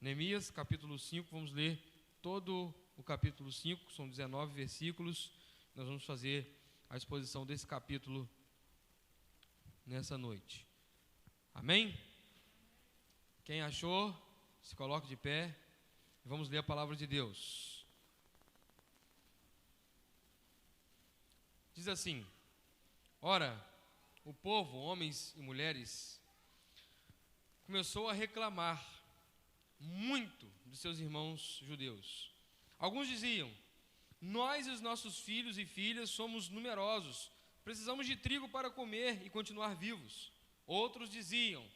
Neemias, capítulo 5, vamos ler todo o capítulo 5, são 19 versículos. Nós vamos fazer a exposição desse capítulo nessa noite. Amém? Quem achou, se coloque de pé e vamos ler a palavra de Deus. Diz assim: ora, o povo, homens e mulheres, começou a reclamar muito de seus irmãos judeus. Alguns diziam: nós e os nossos filhos e filhas somos numerosos, precisamos de trigo para comer e continuar vivos. Outros diziam: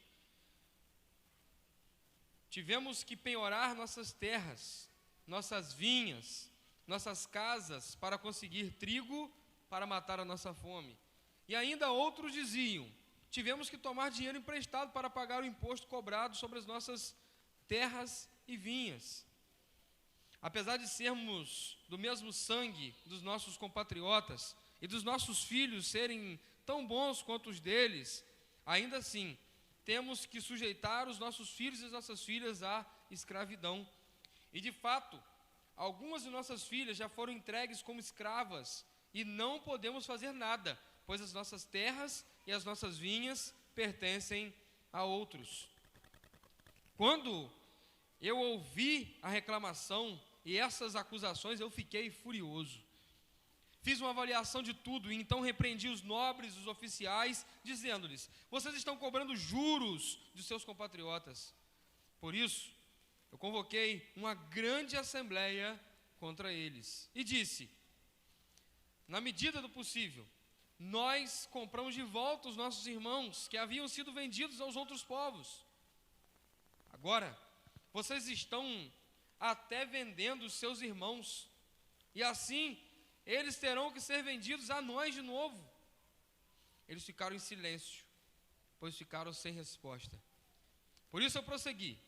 tivemos que penhorar nossas terras, nossas vinhas, nossas casas para conseguir trigo para matar a nossa fome. E ainda outros diziam: tivemos que tomar dinheiro emprestado para pagar o imposto cobrado sobre as nossas terras e vinhas. Apesar de sermos do mesmo sangue dos nossos compatriotas e dos nossos filhos serem tão bons quanto os deles, ainda assim temos que sujeitar os nossos filhos e as nossas filhas à escravidão. E de fato, algumas de nossas filhas já foram entregues como escravas e não podemos fazer nada, pois as nossas terras e as nossas vinhas pertencem a outros. Quando eu ouvi a reclamação e essas acusações, eu fiquei furioso. Fiz uma avaliação de tudo e então repreendi os nobres, os oficiais, dizendo-lhes: vocês estão cobrando juros de seus compatriotas. Por isso, eu convoquei uma grande assembleia contra eles e disse: na medida do possível, nós compramos de volta os nossos irmãos que haviam sido vendidos aos outros povos. Agora, vocês estão até vendendo os seus irmãos, e assim eles terão que ser vendidos a nós de novo. Eles ficaram em silêncio, pois ficaram sem resposta. Por isso eu prossegui: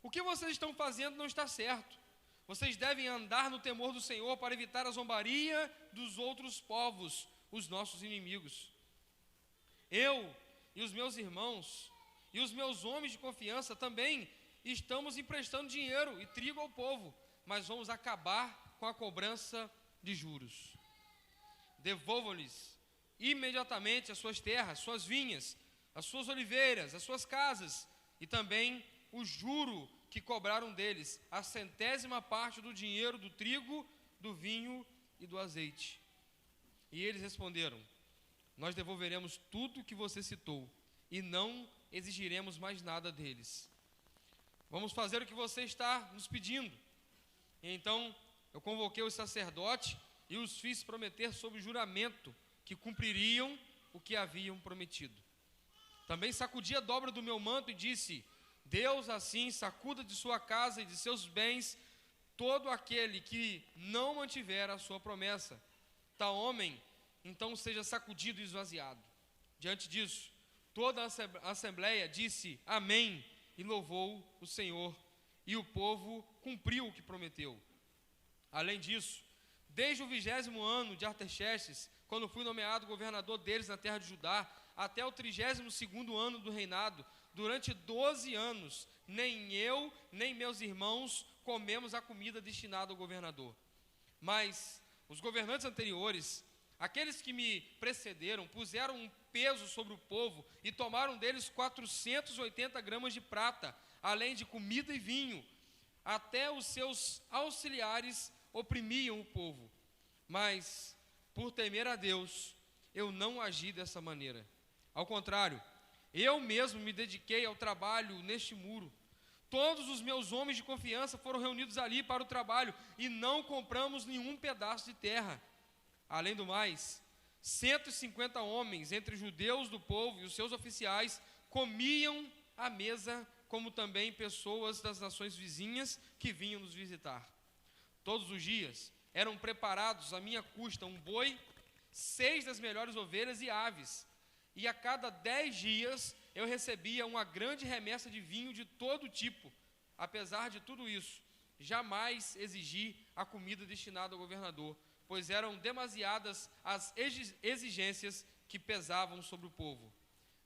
o que vocês estão fazendo não está certo. Vocês devem andar no temor do Senhor para evitar a zombaria dos outros povos, os nossos inimigos. Eu e os meus irmãos e os meus homens de confiança também estamos emprestando dinheiro e trigo ao povo, mas vamos acabar com a cobrança de juros. Devolvam-lhes imediatamente as suas terras, suas vinhas, as suas oliveiras, as suas casas e também o juro que cobraram deles, a 100ª parte do dinheiro do trigo, do vinho e do azeite. E eles responderam: nós devolveremos tudo que você citou e não exigiremos mais nada deles. Vamos fazer o que você está nos pedindo. E então eu convoquei os sacerdotes e os fiz prometer sob juramento que cumpririam o que haviam prometido. Também sacudi a dobra do meu manto e disse: Deus assim sacuda de sua casa e de seus bens todo aquele que não mantiver a sua promessa. Tal homem então seja sacudido e esvaziado. Diante disso, toda a assembleia disse amém e louvou o Senhor, e o povo cumpriu o que prometeu. Além disso, desde o 20º ano de Artaxerxes, quando fui nomeado governador deles na terra de Judá, até o 32º ano do reinado, durante 12 anos, nem eu, nem meus irmãos comemos a comida destinada ao governador. Mas os governantes anteriores, aqueles que me precederam, puseram um peso sobre o povo e tomaram deles 480 gramas de prata, além de comida e vinho. Até os seus auxiliares oprimiam o povo. Mas, por temer a Deus, eu não agi dessa maneira. Ao contrário, eu mesmo me dediquei ao trabalho neste muro. Todos os meus homens de confiança foram reunidos ali para o trabalho e não compramos nenhum pedaço de terra. Além do mais, 150 homens, entre judeus do povo e os seus oficiais, comiam à mesa, como também pessoas das nações vizinhas que vinham nos visitar. Todos os dias eram preparados à minha custa um boi, 6 das melhores ovelhas e aves, e a cada 10 dias eu recebia uma grande remessa de vinho de todo tipo. Apesar de tudo isso, jamais exigi a comida destinada ao governador, pois eram demasiadas as exigências que pesavam sobre o povo.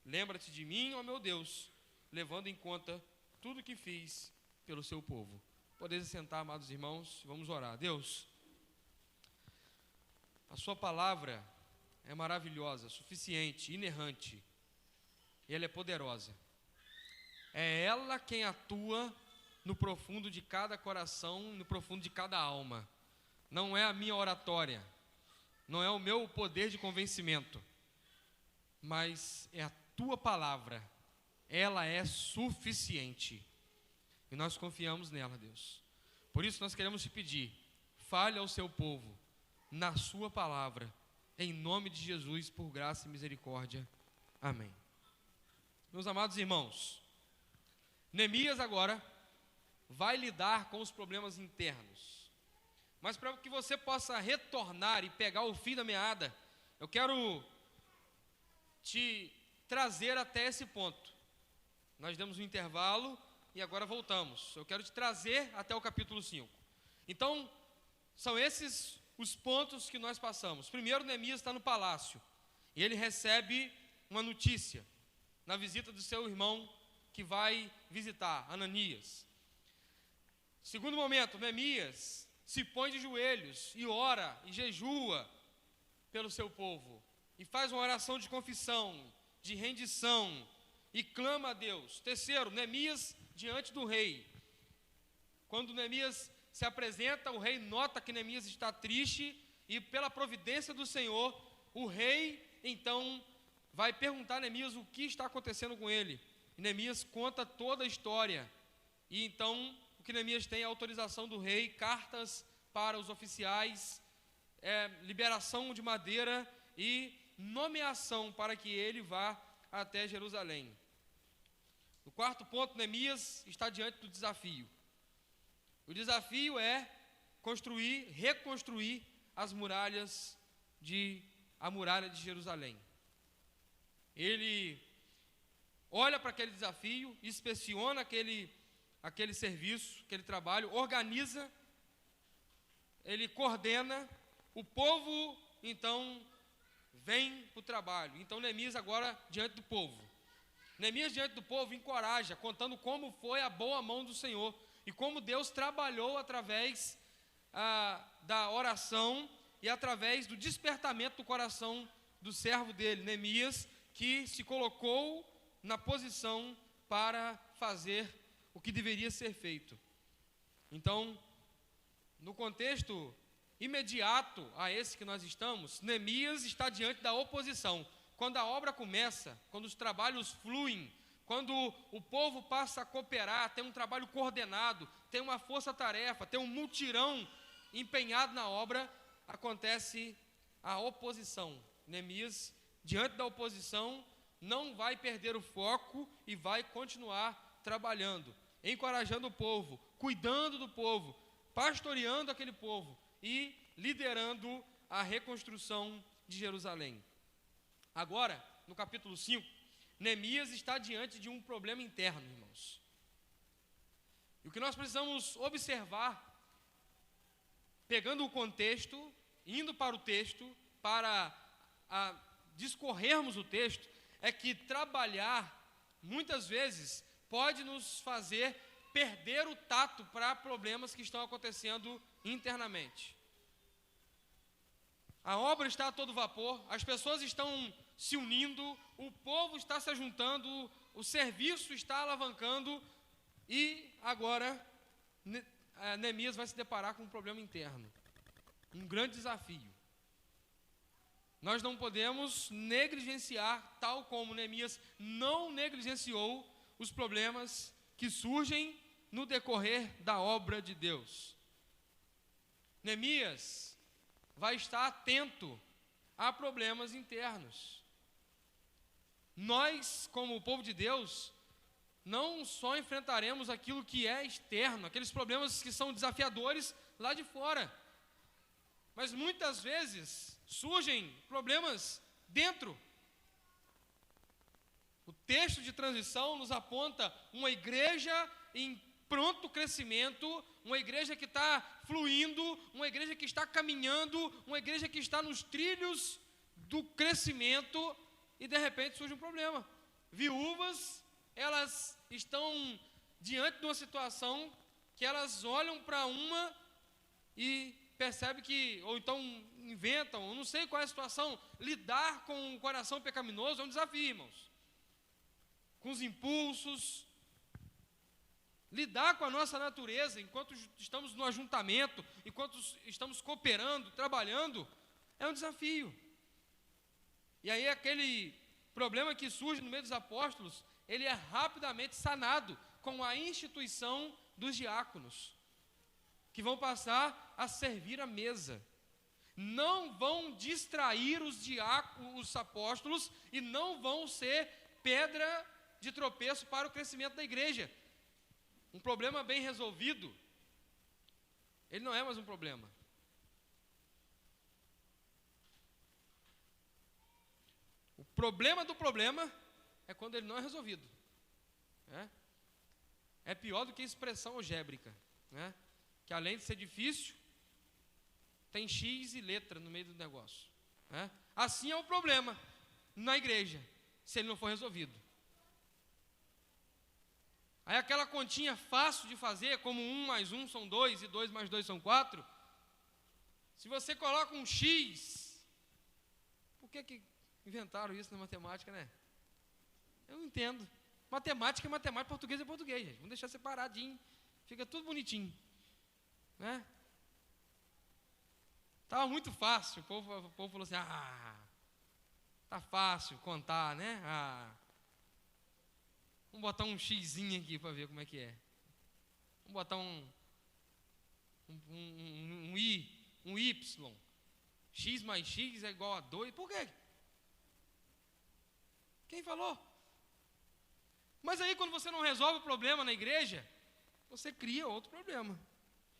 Lembra-te de mim, ó meu Deus, levando em conta tudo o que fiz pelo seu povo. Podeis sentar, amados irmãos, vamos orar. Deus, a sua palavra é maravilhosa, suficiente, inerrante, e ela é poderosa. É ela quem atua no profundo de cada coração, no profundo de cada alma. Não é a minha oratória, não é o meu poder de convencimento, mas é a tua palavra. Ela é suficiente e nós confiamos nela, Deus. Por isso nós queremos te pedir, fale ao seu povo na sua palavra, em nome de Jesus, por graça e misericórdia. Amém. Meus amados irmãos, Neemias agora vai lidar com os problemas internos. Mas para que você possa retornar e pegar o fim da meada, eu quero te trazer até esse ponto. Nós demos um intervalo e agora voltamos. Eu quero te trazer até o capítulo 5. Então, são esses os pontos que nós passamos. Primeiro, Neemias está no palácio e ele recebe uma notícia na visita do seu irmão que vai visitar, Ananias. Segundo momento, Neemias se põe de joelhos e ora e jejua pelo seu povo e faz uma oração de confissão, de rendição e clama a Deus. Terceiro, Neemias diante do rei. Quando Neemias se apresenta, o rei nota que Neemias está triste e pela providência do Senhor, o rei então vai perguntar a Neemias o que está acontecendo com ele. E Neemias conta toda a história. E então o que Neemias tem é a autorização do rei, cartas para os oficiais, liberação de madeira e nomeação para que ele vá até Jerusalém. No quarto ponto, Neemias está diante do desafio. O desafio é reconstruir a muralha de Jerusalém. Ele olha para aquele desafio, inspeciona aquele serviço, aquele trabalho, organiza, ele coordena, o povo então vem para o trabalho. Então Neemias agora diante do povo. Neemias diante do povo encoraja, contando como foi a boa mão do Senhor e como Deus trabalhou através da oração e através do despertamento do coração do servo dele, Neemias, que se colocou na posição para fazer o que deveria ser feito. Então, no contexto imediato a esse que nós estamos, Neemias está diante da oposição. Quando a obra começa, quando os trabalhos fluem, quando o povo passa a cooperar, tem um trabalho coordenado, tem uma força-tarefa, tem um mutirão empenhado na obra, acontece a oposição. Neemias, diante da oposição, não vai perder o foco e vai continuar trabalhando, encorajando o povo, cuidando do povo, pastoreando aquele povo e liderando a reconstrução de Jerusalém. Agora, no capítulo 5, Neemias está diante de um problema interno, irmãos. E o que nós precisamos observar, pegando o contexto, indo para o texto, para discorrermos o texto, é que trabalhar, muitas vezes, pode nos fazer perder o tato para problemas que estão acontecendo internamente. A obra está a todo vapor, as pessoas estão se unindo, o povo está se ajuntando, o serviço está alavancando e agora Neemias vai se deparar com um problema interno, um grande desafio. Nós não podemos negligenciar, tal como Neemias não negligenciou os problemas que surgem no decorrer da obra de Deus. Neemias vai estar atento a problemas internos. Nós, como o povo de Deus, não só enfrentaremos aquilo que é externo, aqueles problemas que são desafiadores lá de fora, mas muitas vezes surgem problemas dentro. O texto de transição nos aponta uma igreja em pronto crescimento, uma igreja que está fluindo, uma igreja que está caminhando, uma igreja que está nos trilhos do crescimento e de repente surge um problema. Viúvas, elas estão diante de uma situação que elas olham para uma e percebem que, ou então inventam, eu não sei qual é a situação, lidar com o coração pecaminoso é um desafio, irmãos. Com os impulsos, lidar com a nossa natureza, enquanto estamos no ajuntamento, enquanto estamos cooperando, trabalhando, é um desafio. E aí aquele problema que surge no meio dos apóstolos, ele é rapidamente sanado com a instituição dos diáconos, que vão passar a servir a mesa. Não vão distrair os apóstolos e não vão ser pedra de tropeço para o crescimento da igreja. Um problema bem resolvido, ele não é mais um problema. O problema do problema é quando ele não é resolvido. É pior do que a expressão algébrica, né? Que além de ser difícil, tem X e letra no meio do negócio, né? Assim é o problema na igreja, se ele não for resolvido. Aí aquela continha fácil de fazer, como 1 mais 1 são 2 e 2 mais 2 são 4, se você coloca um X, por que inventaram isso na matemática, né? Eu não entendo. Matemática é matemática, português é português, gente. Vamos deixar separadinho, fica tudo bonitinho, né? Estava muito fácil, o povo falou assim, tá fácil contar, né? Vamos botar um xzinho aqui para ver como é que é. Vamos botar um Y. X mais X é igual a 2. Por quê? Quem falou? Mas aí quando você não resolve o problema na igreja, você cria outro problema.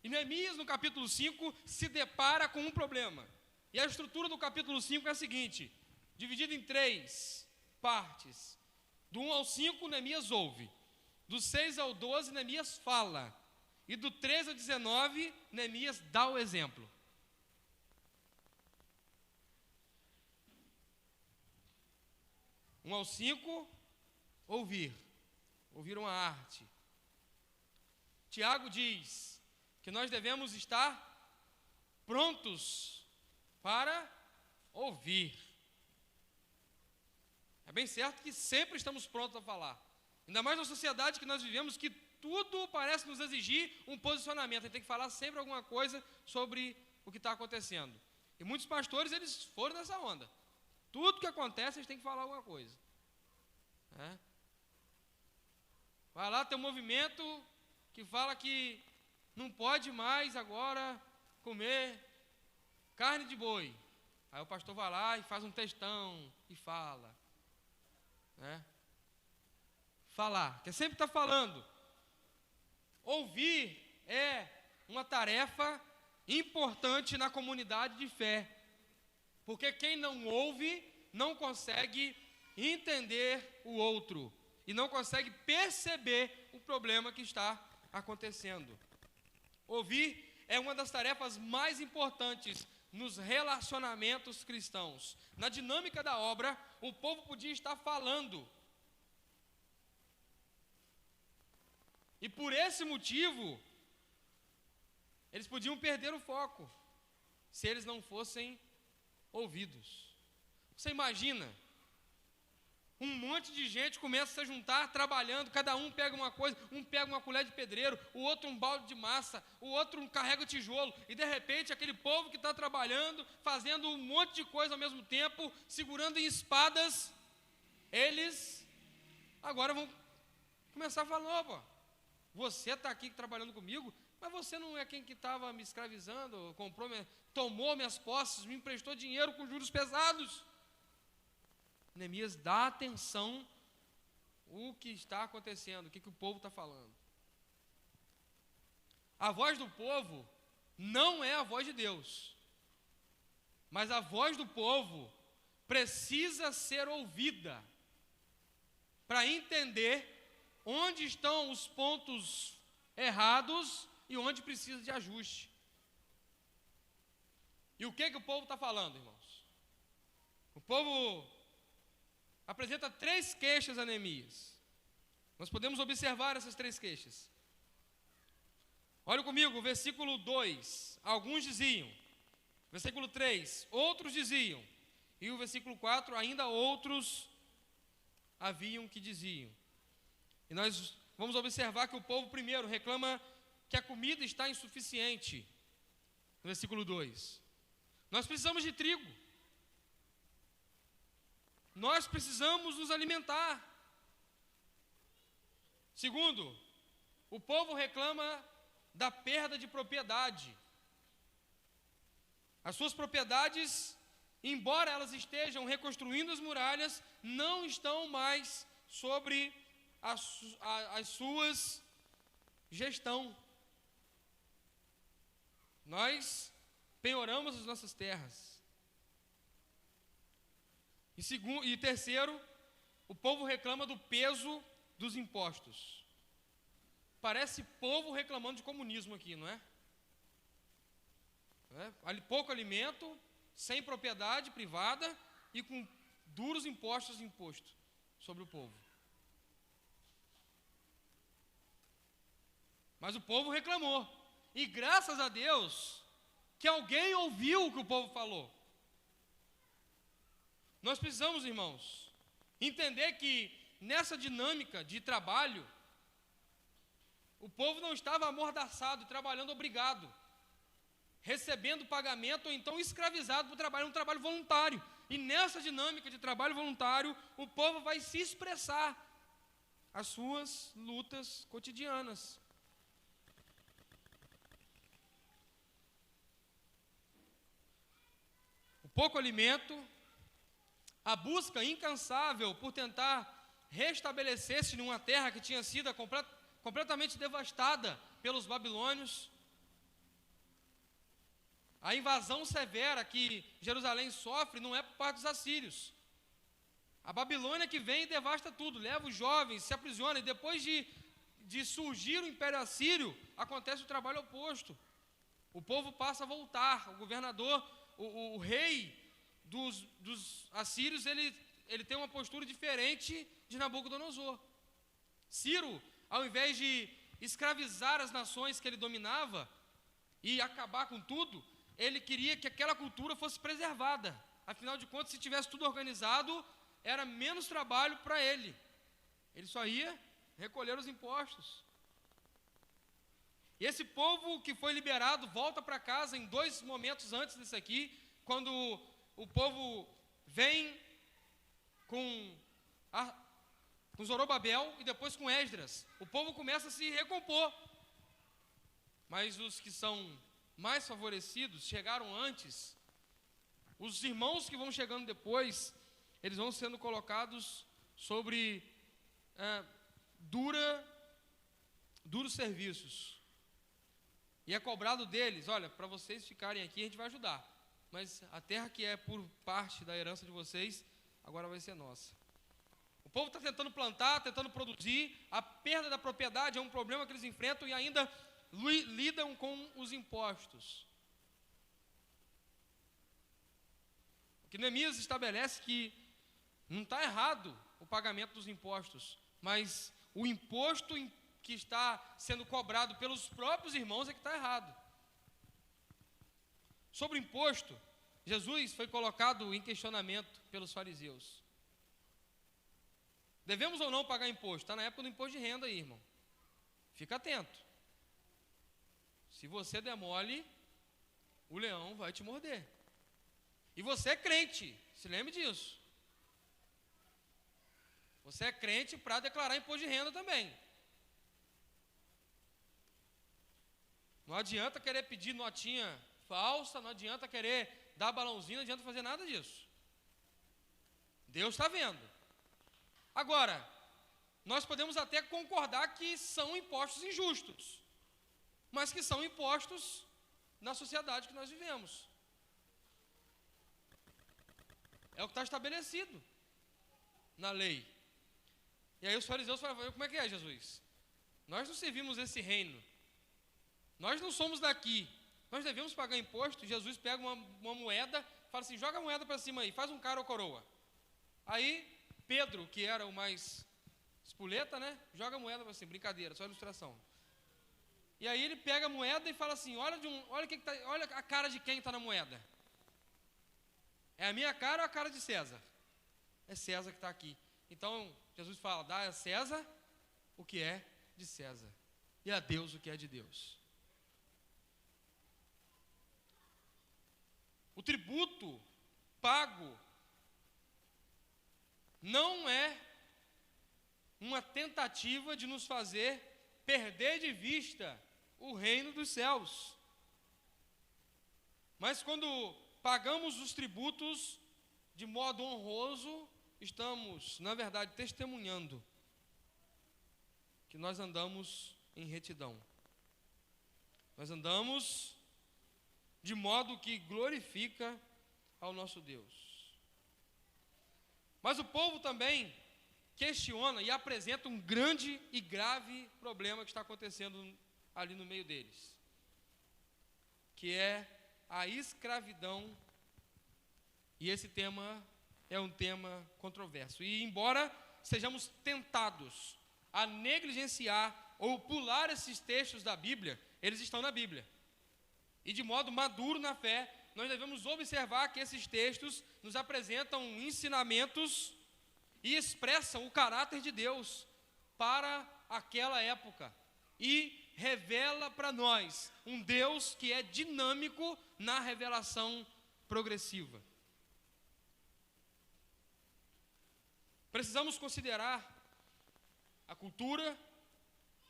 E Neemias, no capítulo 5, se depara com um problema. E a estrutura do capítulo 5 é a seguinte, dividido em 3 partes. Do 1 ao 5, Neemias ouve. Do 6 ao 12, Neemias fala. E do 13 ao 19, Neemias dá o exemplo. Um ao 5, ouvir. Ouvir uma arte. Tiago diz que nós devemos estar prontos para ouvir. É bem certo que sempre estamos prontos a falar. Ainda mais na sociedade que nós vivemos, que tudo parece nos exigir um posicionamento. A gente tem que falar sempre alguma coisa sobre o que está acontecendo. E muitos pastores, eles foram nessa onda. Tudo que acontece, eles têm que falar alguma coisa. Vai lá, tem um movimento que fala que não pode mais agora comer carne de boi. Aí o pastor vai lá e faz um textão e fala. Falar, que sempre está falando. Ouvir é uma tarefa importante na comunidade de fé, porque quem não ouve não consegue entender o outro e não consegue perceber o problema que está acontecendo. Ouvir é uma das tarefas mais importantes nos relacionamentos cristãos. Na dinâmica da obra, o povo podia estar falando. E por esse motivo, eles podiam perder o foco, se eles não fossem ouvidos. Você imagina, um monte de gente começa a se juntar, trabalhando, cada um pega uma coisa, um pega uma colher de pedreiro, o outro um balde de massa, o outro carrega tijolo, e de repente aquele povo que está trabalhando, fazendo um monte de coisa ao mesmo tempo, segurando em espadas, eles agora vão começar a falar, você está aqui trabalhando comigo, mas você não é quem que estava me escravizando, tomou minhas posses, me emprestou dinheiro com juros pesados. Neemias dá atenção o que está acontecendo, o que o povo está falando. A voz do povo não é a voz de Deus, mas a voz do povo precisa ser ouvida para entender onde estão os pontos errados e onde precisa de ajuste. E o que o povo está falando, irmãos? O povo apresenta 3 queixas a Neemias. Nós podemos observar essas 3 queixas. Olha comigo, o versículo 2, alguns diziam. Versículo 3, outros diziam. E o versículo 4, ainda outros haviam que diziam. E nós vamos observar que o povo primeiro reclama que a comida está insuficiente. No versículo 2. Nós precisamos de trigo. Nós precisamos nos alimentar. Segundo, o povo reclama da perda de propriedade. As suas propriedades, embora elas estejam reconstruindo as muralhas, não estão mais sobre as suas gestão. Nós penhoramos as nossas terras. E terceiro, o povo reclama do peso dos impostos. Parece povo reclamando de comunismo aqui, não é? Pouco alimento, sem propriedade privada e com duros impostos impostos sobre o povo. Mas o povo reclamou. E graças a Deus que alguém ouviu o que o povo falou. Nós precisamos, irmãos, entender que nessa dinâmica de trabalho, o povo não estava amordaçado, trabalhando obrigado, recebendo pagamento ou então escravizado por trabalho, um trabalho voluntário. E nessa dinâmica de trabalho voluntário, o povo vai se expressar as suas lutas cotidianas. O pouco alimento, a busca incansável por tentar restabelecer-se numa terra que tinha sido completamente devastada pelos babilônios, a invasão severa que Jerusalém sofre não é por parte dos assírios. A Babilônia que vem e devasta tudo, leva os jovens, se aprisiona, e depois de surgir o Império Assírio, acontece o trabalho oposto. O povo passa a voltar, o governador, o rei dos assírios, ele tem uma postura diferente de Nabucodonosor. Ciro, ao invés de escravizar as nações que ele dominava e acabar com tudo, ele queria que aquela cultura fosse preservada. Afinal de contas, se tivesse tudo organizado, era menos trabalho para ele. Ele só ia recolher os impostos. E esse povo que foi liberado volta para casa em 2 momentos antes desse aqui, quando o povo vem com Zorobabel e depois com Esdras. O povo começa a se recompor. Mas os que são mais favorecidos chegaram antes. Os irmãos que vão chegando depois, eles vão sendo colocados sobre duros serviços. E é cobrado deles: olha, para vocês ficarem aqui a gente vai ajudar, mas a terra que é por parte da herança de vocês, agora vai ser nossa. O povo está tentando plantar, tentando produzir, a perda da propriedade é um problema que eles enfrentam e ainda lidam com os impostos. O que Neemias estabelece que não está errado o pagamento dos impostos, mas o imposto que está sendo cobrado pelos próprios irmãos é que está errado. Sobre o imposto, Jesus foi colocado em questionamento pelos fariseus. Devemos ou não pagar imposto? Está na época do imposto de renda aí, irmão. Fica atento. Se você demole, o leão vai te morder. E você é crente, se lembre disso. Você é crente para declarar imposto de renda também. Não adianta querer pedir notinha falsa, não adianta querer dar balãozinho, não adianta fazer nada disso. Deus está vendo. Agora, nós podemos até concordar que são impostos injustos, mas que são impostos na sociedade que nós vivemos. É o que está estabelecido na lei. E aí os fariseus falam: como é que é, Jesus? Nós não servimos esse reino. Nós não somos daqui. Nós devemos pagar imposto. Jesus pega uma moeda, fala assim: joga a moeda para cima aí, faz um cara ou coroa. Aí Pedro, que era o mais espoleta, né? Joga a moeda assim, brincadeira, só ilustração. E aí ele pega a moeda e fala assim, olha a cara de quem está na moeda. É a minha cara ou a cara de César? É César que está aqui. Então, Jesus fala, dá a César o que é de César, e a Deus o que é de Deus. O tributo pago não é uma tentativa de nos fazer perder de vista o reino dos céus. Mas quando pagamos os tributos de modo honroso, estamos, na verdade, testemunhando que nós andamos em retidão. Nós andamos de modo que glorifica ao nosso Deus. Mas o povo também questiona e apresenta um grande e grave problema que está acontecendo ali no meio deles, que é a escravidão. E esse tema é um tema controverso. E embora sejamos tentados a negligenciar ou pular esses textos da Bíblia, eles estão na Bíblia. E de modo maduro na fé, nós devemos observar que esses textos nos apresentam ensinamentos e expressam o caráter de Deus para aquela época. E revela para nós um Deus que é dinâmico na revelação progressiva. Precisamos considerar a cultura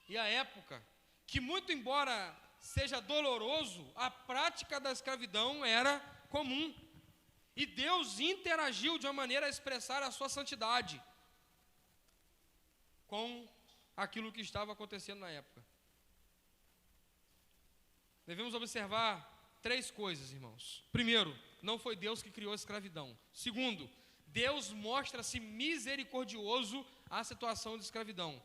e a época, que muito embora seja doloroso, a prática da escravidão era comum. E Deus interagiu de uma maneira a expressar a sua santidade com aquilo que estava acontecendo na época. Devemos observar 3 coisas, irmãos. Primeiro, não foi Deus que criou a escravidão. Segundo, Deus mostra-se misericordioso à situação de escravidão.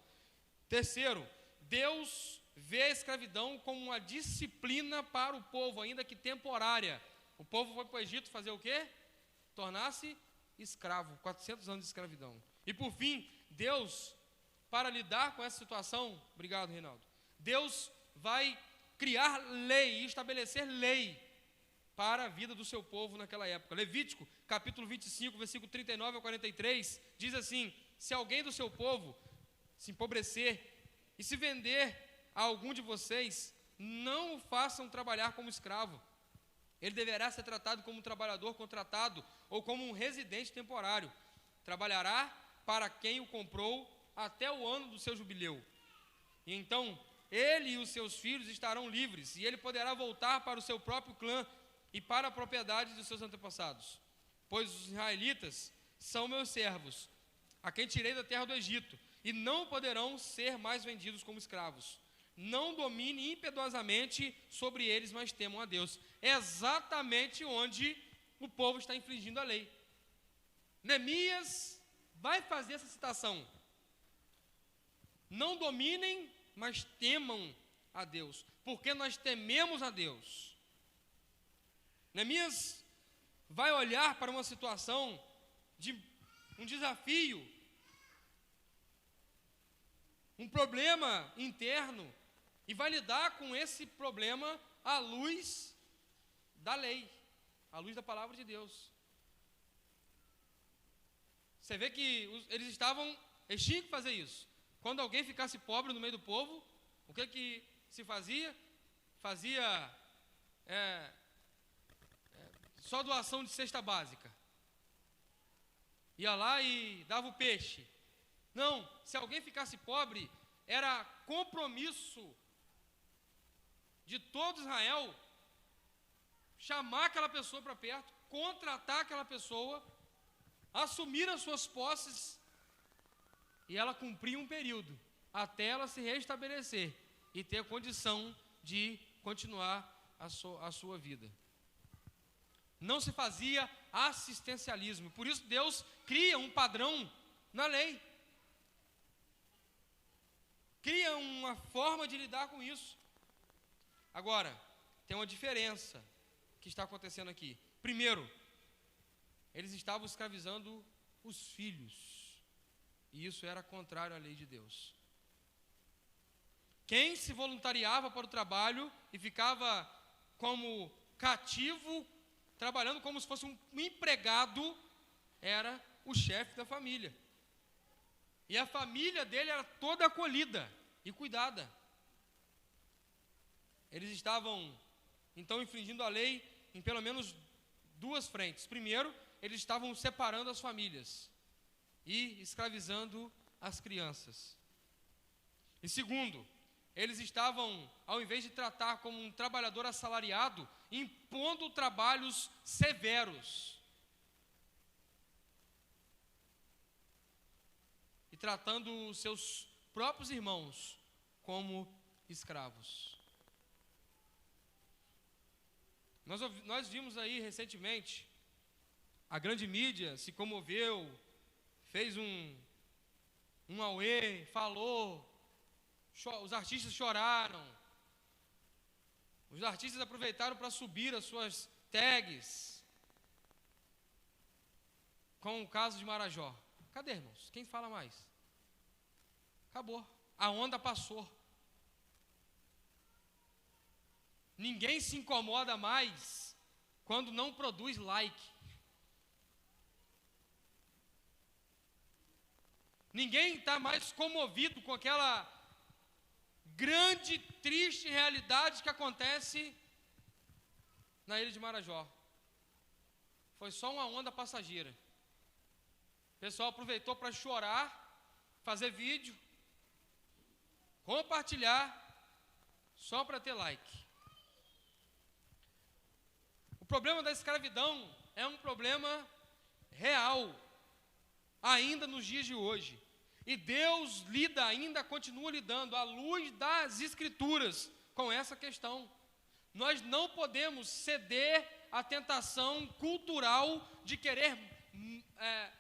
Terceiro, Deus vê a escravidão como uma disciplina para o povo, ainda que temporária. O povo foi para o Egito fazer o quê? Tornar-se escravo, 400 anos de escravidão. E por fim, Deus, para lidar com essa situação, obrigado, Reinaldo, Deus vai criar lei, estabelecer lei para a vida do seu povo naquela época. Levítico, capítulo 25, versículo 39 ao 43, diz assim: se alguém do seu povo se empobrecer e se vender a algum de vocês, não o façam trabalhar como escravo. Ele deverá ser tratado como um trabalhador contratado ou como um residente temporário. Trabalhará para quem o comprou até o ano do seu jubileu. E então, ele e os seus filhos estarão livres, e ele poderá voltar para o seu próprio clã e para a propriedade dos seus antepassados. Pois os israelitas são meus servos, a quem tirei da terra do Egito, e não poderão ser mais vendidos como escravos. Não domine impiedosamente sobre eles, mas temam a Deus. É exatamente onde o povo está infringindo a lei. Neemias vai fazer essa citação. Não dominem, mas temam a Deus, porque nós tememos a Deus. Neemias vai olhar para uma situação de um desafio, um problema interno, e vai lidar com esse problema à luz da lei, à luz da palavra de Deus. Você vê que eles tinham que fazer isso. Quando alguém ficasse pobre no meio do povo, o que se fazia? Fazia só doação de cesta básica. Ia lá e dava o peixe. Não, se alguém ficasse pobre, era compromisso de todo Israel chamar aquela pessoa para perto, contratar aquela pessoa, assumir as suas posses, e ela cumprir um período, até ela se restabelecer e ter condição de continuar a sua vida. Não se fazia assistencialismo, por isso Deus cria um padrão na lei, cria uma forma de lidar com isso. Agora, tem uma diferença que está acontecendo aqui. Primeiro, eles estavam escravizando os filhos, E isso era contrário à lei de Deus. Quem se voluntariava para o trabalho e ficava como cativo, trabalhando como se fosse um empregado, era o chefe da família. E a família dele era toda acolhida e cuidada. Eles estavam, então, infringindo a lei em pelo menos duas frentes. Primeiro, eles estavam separando as famílias e escravizando as crianças. E segundo, eles estavam, ao invés de tratar como um trabalhador assalariado, impondo trabalhos severos e tratando os seus próprios irmãos como escravos. Nós vimos aí recentemente, a grande mídia se comoveu, fez um auê, falou, os artistas choraram, os artistas aproveitaram para subir as suas tags, com o caso de Marajó. Cadê, irmãos? Quem fala mais? Acabou, a onda passou. Ninguém se incomoda mais quando não produz like. Ninguém está mais comovido com aquela grande, triste realidade que acontece na ilha de Marajó. Foi só uma onda passageira. O pessoal aproveitou para chorar, fazer vídeo, compartilhar, só para ter like. O problema da escravidão é um problema real, ainda nos dias de hoje. E Deus continua lidando, à luz das Escrituras, com essa questão. Nós não podemos ceder à tentação cultural de querer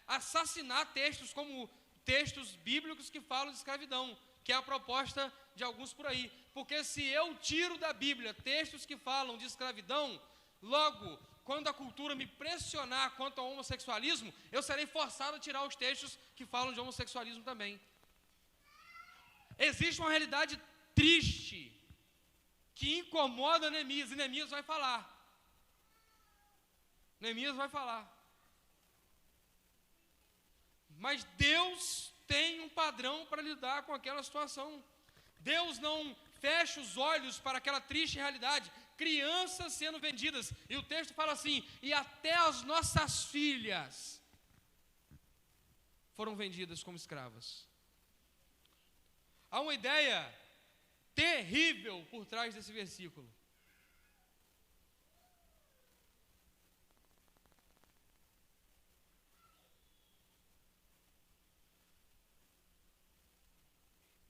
assassinar textos como textos bíblicos que falam de escravidão, que é a proposta de alguns por aí. Porque se eu tiro da Bíblia textos que falam de escravidão, logo, quando a cultura me pressionar quanto ao homossexualismo, eu serei forçado a tirar os textos que falam de homossexualismo também. Existe uma realidade triste que incomoda Neemias, e Neemias vai falar. Neemias vai falar. Mas Deus tem um padrão para lidar com aquela situação. Deus não fecha os olhos para aquela triste realidade. Crianças sendo vendidas, e o texto fala assim: e até as nossas filhas foram vendidas como escravas. Há uma ideia terrível por trás desse versículo.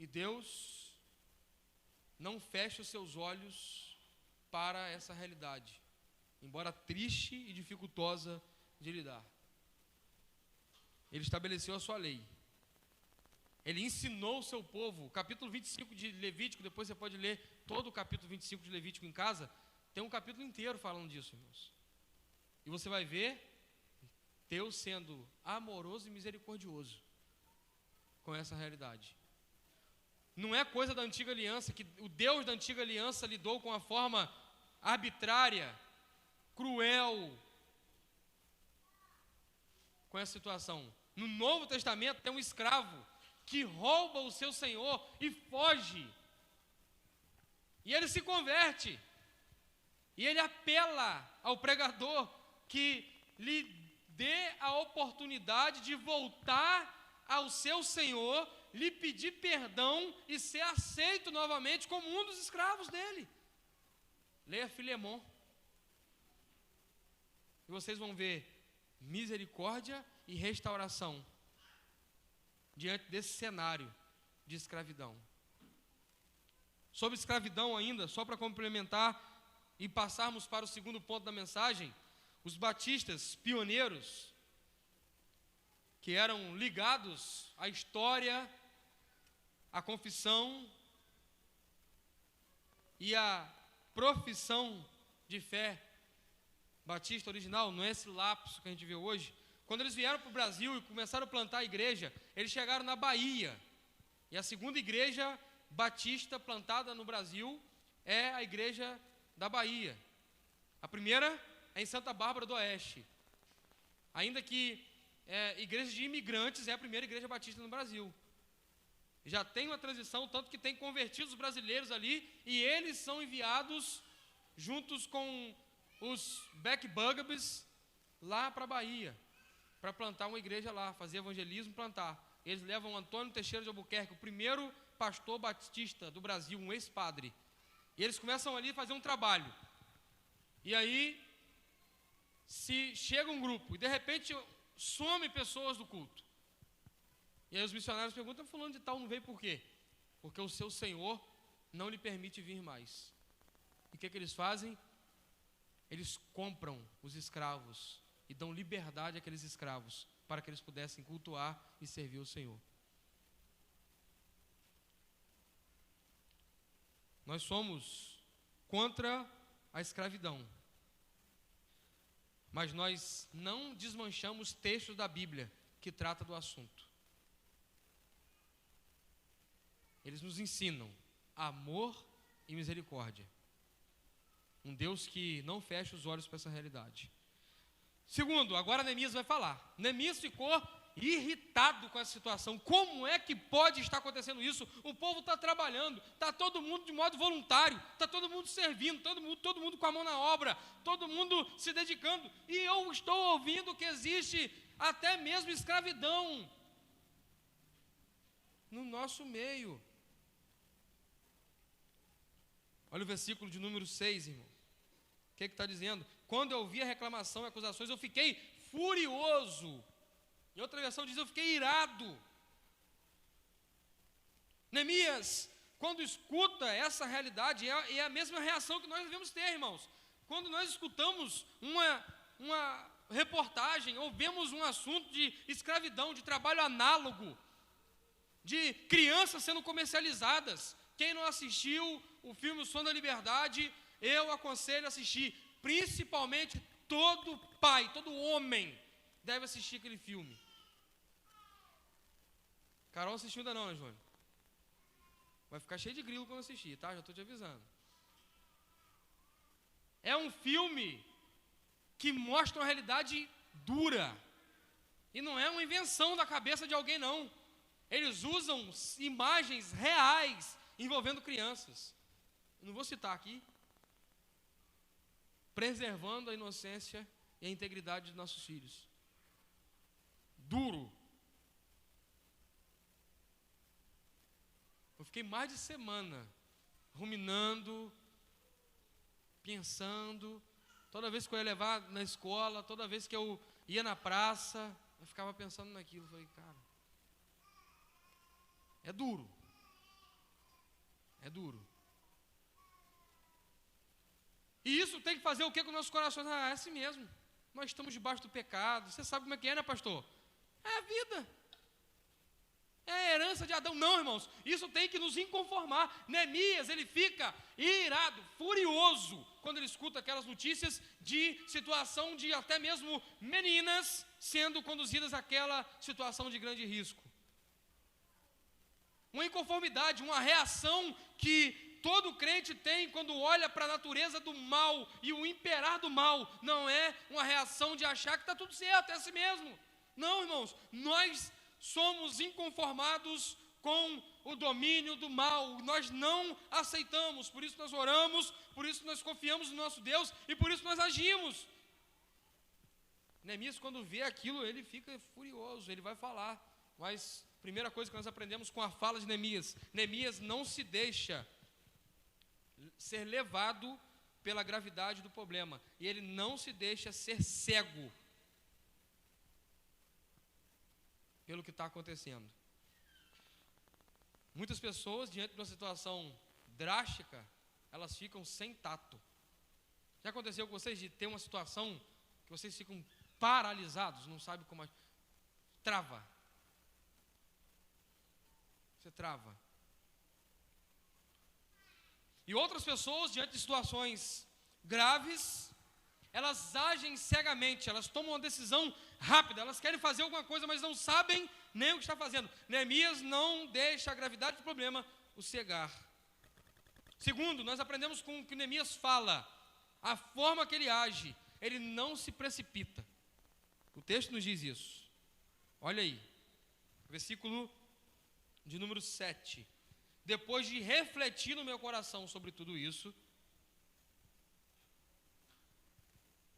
E Deus não fecha os seus olhos para essa realidade, embora triste e dificultosa de lidar. Ele estabeleceu a sua lei. Ele ensinou o seu povo. O capítulo 25 de Levítico, depois você pode ler todo o capítulo 25 de Levítico em casa, tem um capítulo inteiro falando disso, irmãos. E você vai ver Deus sendo amoroso e misericordioso com essa realidade. Não é coisa da antiga aliança, que o Deus da antiga aliança lidou com a forma arbitrária, cruel, com essa situação. No Novo Testamento tem um escravo que rouba o seu senhor e foge. E ele se converte. E ele apela ao pregador que lhe dê a oportunidade de voltar ao seu senhor, lhe pedir perdão e ser aceito novamente como um dos escravos dele. Leia Filemon. E vocês vão ver misericórdia e restauração diante desse cenário de escravidão. Sobre escravidão ainda, só para complementar e passarmos para o segundo ponto da mensagem, os batistas pioneiros, que eram ligados à história, à confissão e à profissão de fé batista original, não é esse lapso que a gente vê hoje, Quando eles vieram para o Brasil e começaram a plantar a igreja, eles chegaram na Bahia. E a segunda igreja batista plantada no Brasil é a igreja da Bahia. A primeira é em Santa Bárbara do Oeste. Ainda que igreja de imigrantes, é a primeira igreja batista no Brasil. Já tem uma transição, tanto que tem convertidos brasileiros ali, e eles são enviados juntos com os backbuggers lá para a Bahia, para plantar uma igreja lá, fazer evangelismo, plantar. Eles levam Antônio Teixeira de Albuquerque, o primeiro pastor batista do Brasil, um ex-padre. E eles começam ali a fazer um trabalho. E aí, se chega um grupo e de repente some pessoas do culto. E aí os missionários perguntam, fulano de tal não veio por quê? Porque o seu Senhor não lhe permite vir mais. E o que eles fazem? Eles compram os escravos e dão liberdade àqueles escravos para que eles pudessem cultuar e servir o Senhor. Nós somos contra a escravidão, mas nós não desmanchamos textos da Bíblia que trata do assunto. Eles nos ensinam amor e misericórdia. Um Deus que não fecha os olhos para essa realidade. Segundo, agora Neemias vai falar. Neemias ficou irritado com essa situação. Como é que pode estar acontecendo isso? O povo está trabalhando, está todo mundo de modo voluntário, está todo mundo servindo, todo mundo com a mão na obra, todo mundo se dedicando. E eu estou ouvindo que existe até mesmo escravidão no nosso meio. Olha o versículo de número 6, irmão. O que está dizendo? Quando eu ouvi a reclamação e acusações, eu fiquei furioso. Em outra versão diz, eu fiquei irado. Neemias, quando escuta essa realidade, é a mesma reação que nós devemos ter, irmãos. Quando nós escutamos uma reportagem, ou vemos um assunto de escravidão, de trabalho análogo, de crianças sendo comercializadas. Quem não assistiu o filme O Som da Liberdade, eu aconselho a assistir. Principalmente todo pai, todo homem deve assistir aquele filme. Carol assistiu ainda não, né, Júnior? Vai ficar cheio de grilo quando assistir, tá? Já estou te avisando. É um filme que mostra uma realidade dura. E não é uma invenção da cabeça de alguém, não. Eles usam imagens reais envolvendo crianças. Eu não vou citar aqui. Preservando a inocência e a integridade de nossos filhos. Duro. Eu fiquei mais de semana ruminando, pensando. Toda vez que eu ia levar na escola, toda vez que eu ia na praça, eu ficava pensando naquilo. Falei, cara, é duro. É duro. E isso tem que fazer o que com nossos corações? É assim mesmo. Nós estamos debaixo do pecado. Você sabe como é que é, né, pastor? É a vida. É a herança de Adão. Não, irmãos. Isso tem que nos inconformar. Neemias, ele fica irado, furioso, quando ele escuta aquelas notícias de situação de até mesmo meninas sendo conduzidas àquela situação de grande risco. Uma inconformidade, uma reação que todo crente tem quando olha para a natureza do mal e o imperar do mal. Não é uma reação de achar que está tudo certo, é assim mesmo. Não, irmãos, nós somos inconformados com o domínio do mal. Nós não aceitamos, por isso nós oramos, por isso nós confiamos no nosso Deus e por isso nós agimos. Neemias, quando vê aquilo, ele fica furioso, ele vai falar. Mas, primeira coisa que nós aprendemos com a fala de Neemias, Neemias não se deixa ser levado pela gravidade do problema, e ele não se deixa ser cego pelo que está acontecendo. Muitas pessoas, diante de uma situação drástica, elas ficam sem tato. Já aconteceu com vocês de ter uma situação que vocês ficam paralisados, não sabem como... Trava. Você trava. E outras pessoas, diante de situações graves, elas agem cegamente, elas tomam uma decisão rápida, elas querem fazer alguma coisa, mas não sabem nem o que está fazendo. Neemias não deixa a gravidade do problema o cegar. Segundo, nós aprendemos com o que Neemias fala, a forma que ele age, ele não se precipita. O texto nos diz isso. Olha aí, versículo de número 7. Depois de refletir no meu coração sobre tudo isso,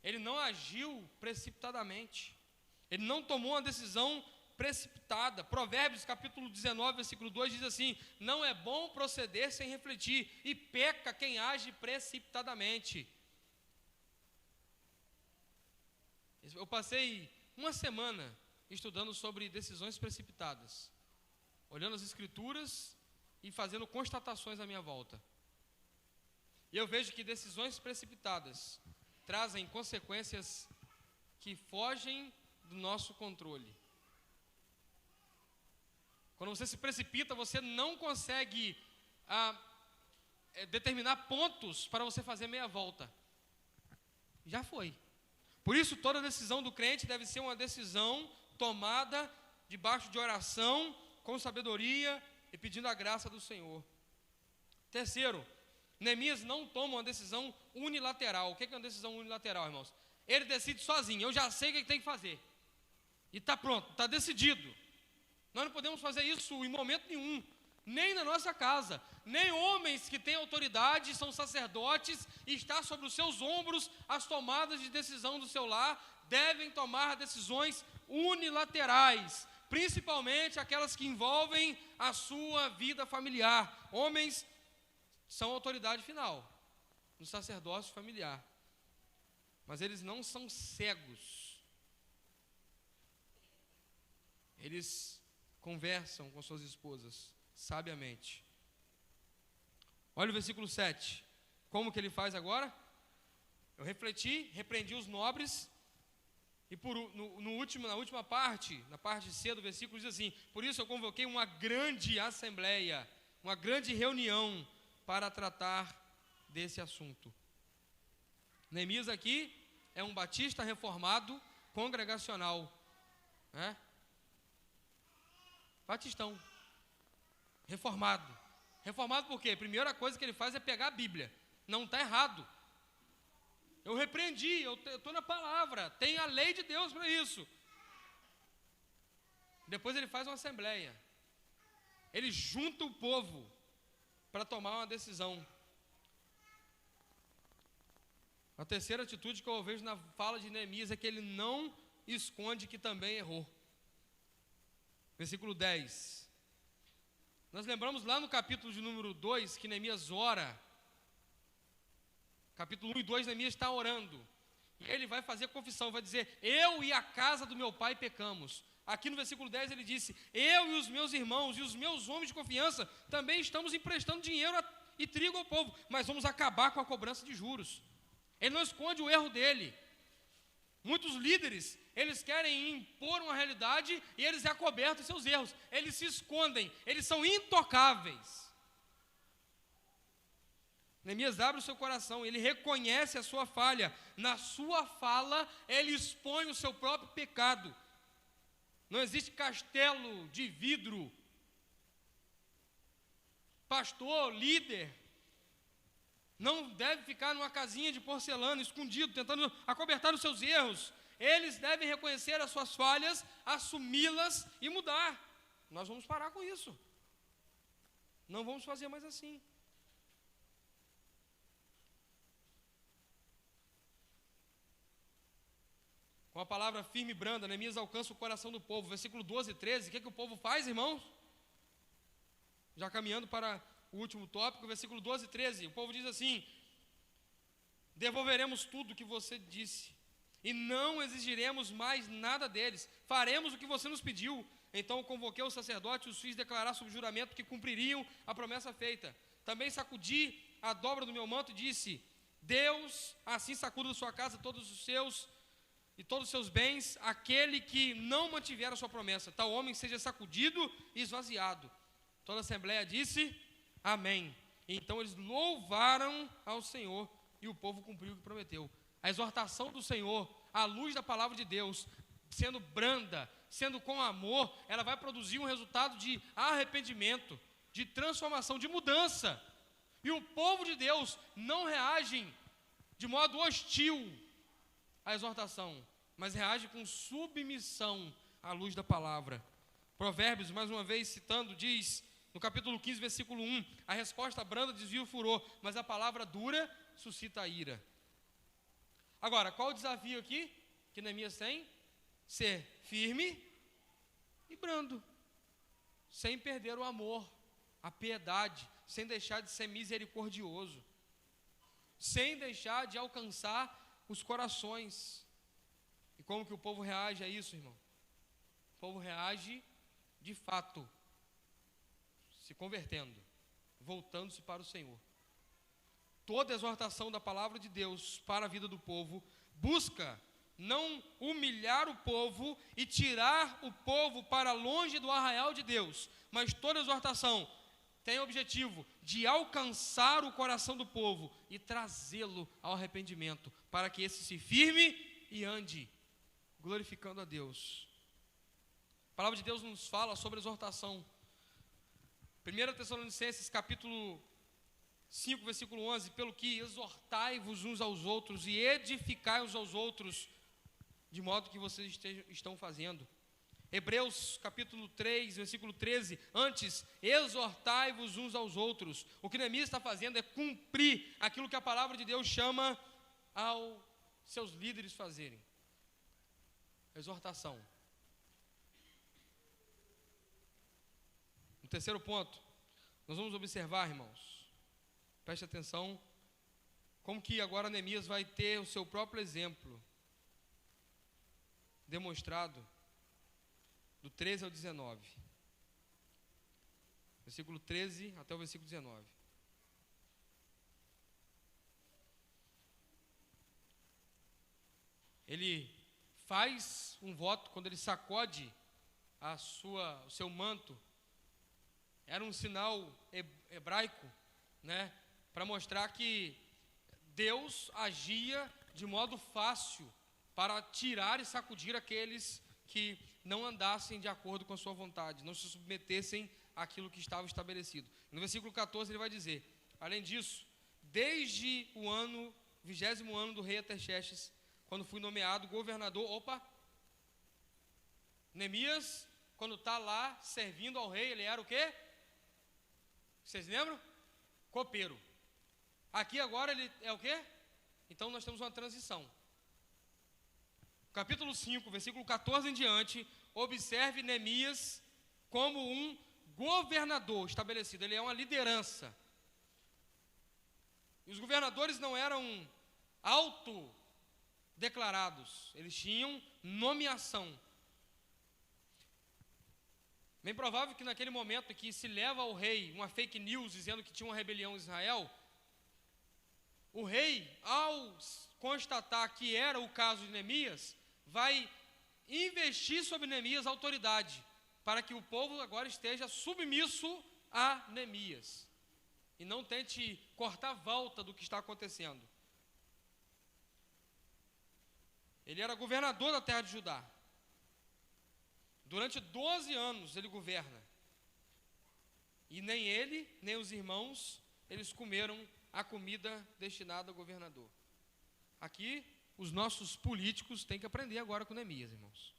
ele não agiu precipitadamente, ele não tomou uma decisão precipitada. Provérbios capítulo 19, versículo 2 diz assim: não é bom proceder sem refletir, e peca quem age precipitadamente. Eu passei uma semana estudando sobre decisões precipitadas, olhando as escrituras e fazendo constatações à minha volta. E eu vejo que decisões precipitadas trazem consequências que fogem do nosso controle. Quando você se precipita, você não consegue determinar pontos para você fazer meia volta. Já foi. Por isso, toda decisão do crente deve ser uma decisão tomada debaixo de oração, com sabedoria e pedindo a graça do Senhor. Terceiro, Neemias não toma uma decisão unilateral. O que é uma decisão unilateral, irmãos? Ele decide sozinho. Eu já sei o que tem que fazer. E está pronto, está decidido. Nós não podemos fazer isso em momento nenhum, nem na nossa casa. Nem homens que têm autoridade, são sacerdotes, e está sobre os seus ombros as tomadas de decisão do seu lar, devem tomar decisões unilaterais, principalmente aquelas que envolvem a sua vida familiar. Homens são autoridade final no sacerdócio familiar, mas eles não são cegos. Eles conversam com suas esposas sabiamente. Olha o versículo 7. Como que ele faz agora? Eu refleti, repreendi os nobres. E na última parte, na parte C do versículo, diz assim: por isso eu convoquei uma grande assembleia, uma grande reunião para tratar desse assunto. Neemias aqui é um batista reformado, congregacional, né? Batistão, reformado. Reformado por quê? A primeira coisa que ele faz é pegar a Bíblia. Não está errado. Eu repreendi, eu estou na palavra, tem a lei de Deus para isso. Depois ele faz uma assembleia. Ele junta o povo para tomar uma decisão. A terceira atitude que eu vejo na fala de Neemias é que ele não esconde que também errou. Versículo 10. Nós lembramos lá no capítulo de número 2 que Neemias ora. Capítulo 1 e 2, Neemias está orando. E ele vai fazer confissão, vai dizer: eu e a casa do meu pai pecamos. Aqui no versículo 10 ele disse: eu e os meus irmãos e os meus homens de confiança também estamos emprestando dinheiro e trigo ao povo, mas vamos acabar com a cobrança de juros. Ele não esconde o erro dele. Muitos líderes, eles querem impor uma realidade e eles acobertam seus erros. Eles se escondem, eles são intocáveis. Neemias abre o seu coração, ele reconhece a sua falha. Na sua fala, ele expõe o seu próprio pecado. Não existe castelo de vidro. Pastor, líder, não deve ficar numa casinha de porcelana, escondido, tentando acobertar os seus erros. Eles devem reconhecer as suas falhas, assumi-las e mudar. Nós vamos parar com isso. Não vamos fazer mais assim. Com a palavra firme e branda, Neemias alcança o coração do povo. Versículo 12 e 13, o que o povo faz, irmãos? Já caminhando para o último tópico, versículo 12 e 13, o povo diz assim: devolveremos tudo que você disse, e não exigiremos mais nada deles, faremos o que você nos pediu. Então convoquei os sacerdotes e os fiz declarar sob juramento que cumpririam a promessa feita. Também sacudi a dobra do meu manto e disse: Deus assim sacuda da sua casa todos os seus bens, aquele que não mantiver a sua promessa, tal homem seja sacudido e esvaziado. Toda a assembleia disse: amém. Então eles louvaram ao Senhor e o povo cumpriu o que prometeu. A exortação do Senhor, à luz da palavra de Deus, sendo branda, sendo com amor, ela vai produzir um resultado de arrependimento, de transformação, de mudança. E o povo de Deus não reage de modo hostil à exortação, mas reage com submissão à luz da palavra. Provérbios, mais uma vez citando, diz no capítulo 15, versículo 1, a resposta branda desvia o furor, mas a palavra dura suscita a ira. Agora, qual o desafio aqui que Neemias tem? Ser firme e brando, sem perder o amor, a piedade, sem deixar de ser misericordioso, sem deixar de alcançar os corações. E como que o povo reage a isso, irmão? O povo reage de fato, se convertendo, voltando-se para o Senhor. Toda exortação da palavra de Deus para a vida do povo busca não humilhar o povo e tirar o povo para longe do arraial de Deus, mas toda exortação tem o objetivo de alcançar o coração do povo e trazê-lo ao arrependimento, para que esse se firme e ande, glorificando a Deus. A palavra de Deus nos fala sobre exortação. 1 Tessalonicenses capítulo 5, versículo 11, pelo que exortai-vos uns aos outros e edificai uns aos outros, de modo que vocês estão fazendo. Hebreus capítulo 3, versículo 13, antes, exortai-vos uns aos outros. O que Neemias está fazendo é cumprir aquilo que a palavra de Deus chama aos seus líderes fazerem. Exortação. No terceiro ponto, nós vamos observar, irmãos, preste atenção, como que agora Neemias vai ter o seu próprio exemplo demonstrado do 13 ao 19. Versículo 13 até o versículo 19. Ele faz um voto quando ele sacode o seu manto. Era um sinal hebraico, né, para mostrar que Deus agia de modo fácil para tirar e sacudir aqueles que não andassem de acordo com a sua vontade, não se submetessem àquilo que estava estabelecido. No versículo 14 ele vai dizer: além disso, desde o 20º ano do rei Artaxerxes, quando fui nomeado governador, Neemias, quando está lá servindo ao rei, ele era o quê? Vocês lembram? Copeiro. Aqui agora ele é o quê? Então nós temos uma transição. Capítulo 5, versículo 14 em diante, observe Neemias como um governador estabelecido. Ele é uma liderança. E os governadores não eram autodeclarados, eles tinham nomeação. Bem provável que naquele momento que se leva ao rei uma fake news dizendo que tinha uma rebelião em Israel, o rei, ao constatar que era o caso de Neemias, vai investir sobre Neemias autoridade, para que o povo agora esteja submisso a Neemias, e não tente cortar a volta do que está acontecendo. Ele era governador da terra de Judá. Durante 12 anos ele governa. E nem ele, nem os irmãos, eles comeram a comida destinada ao governador. Aqui, os nossos políticos têm que aprender agora com Neemias, irmãos.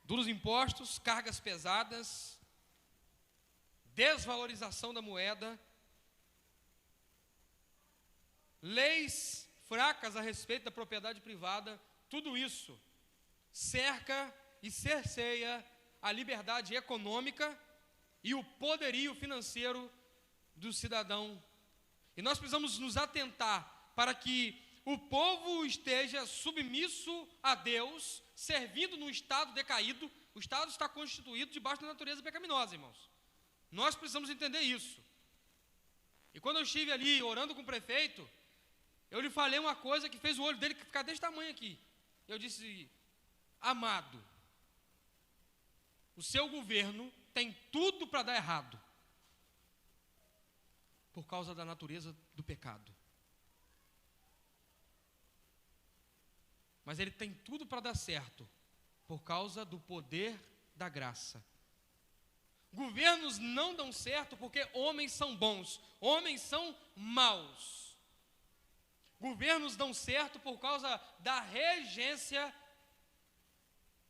Duros impostos, cargas pesadas, desvalorização da moeda, leis fracas a respeito da propriedade privada, tudo isso cerca e cerceia a liberdade econômica e o poderio financeiro do cidadão. E nós precisamos nos atentar para que o povo esteja submisso a Deus, servindo num estado decaído. O estado está constituído debaixo da natureza pecaminosa, irmãos. Nós precisamos entender isso. E quando eu estive ali orando com o prefeito, eu lhe falei uma coisa que fez o olho dele ficar desse tamanho aqui. Eu disse: amado, o seu governo tem tudo para dar errado, por causa da natureza do pecado. mas ele tem tudo para dar certo, por causa do poder da graça. Governos não dão certo porque homens são bons, homens são maus. Governos dão certo por causa da regência,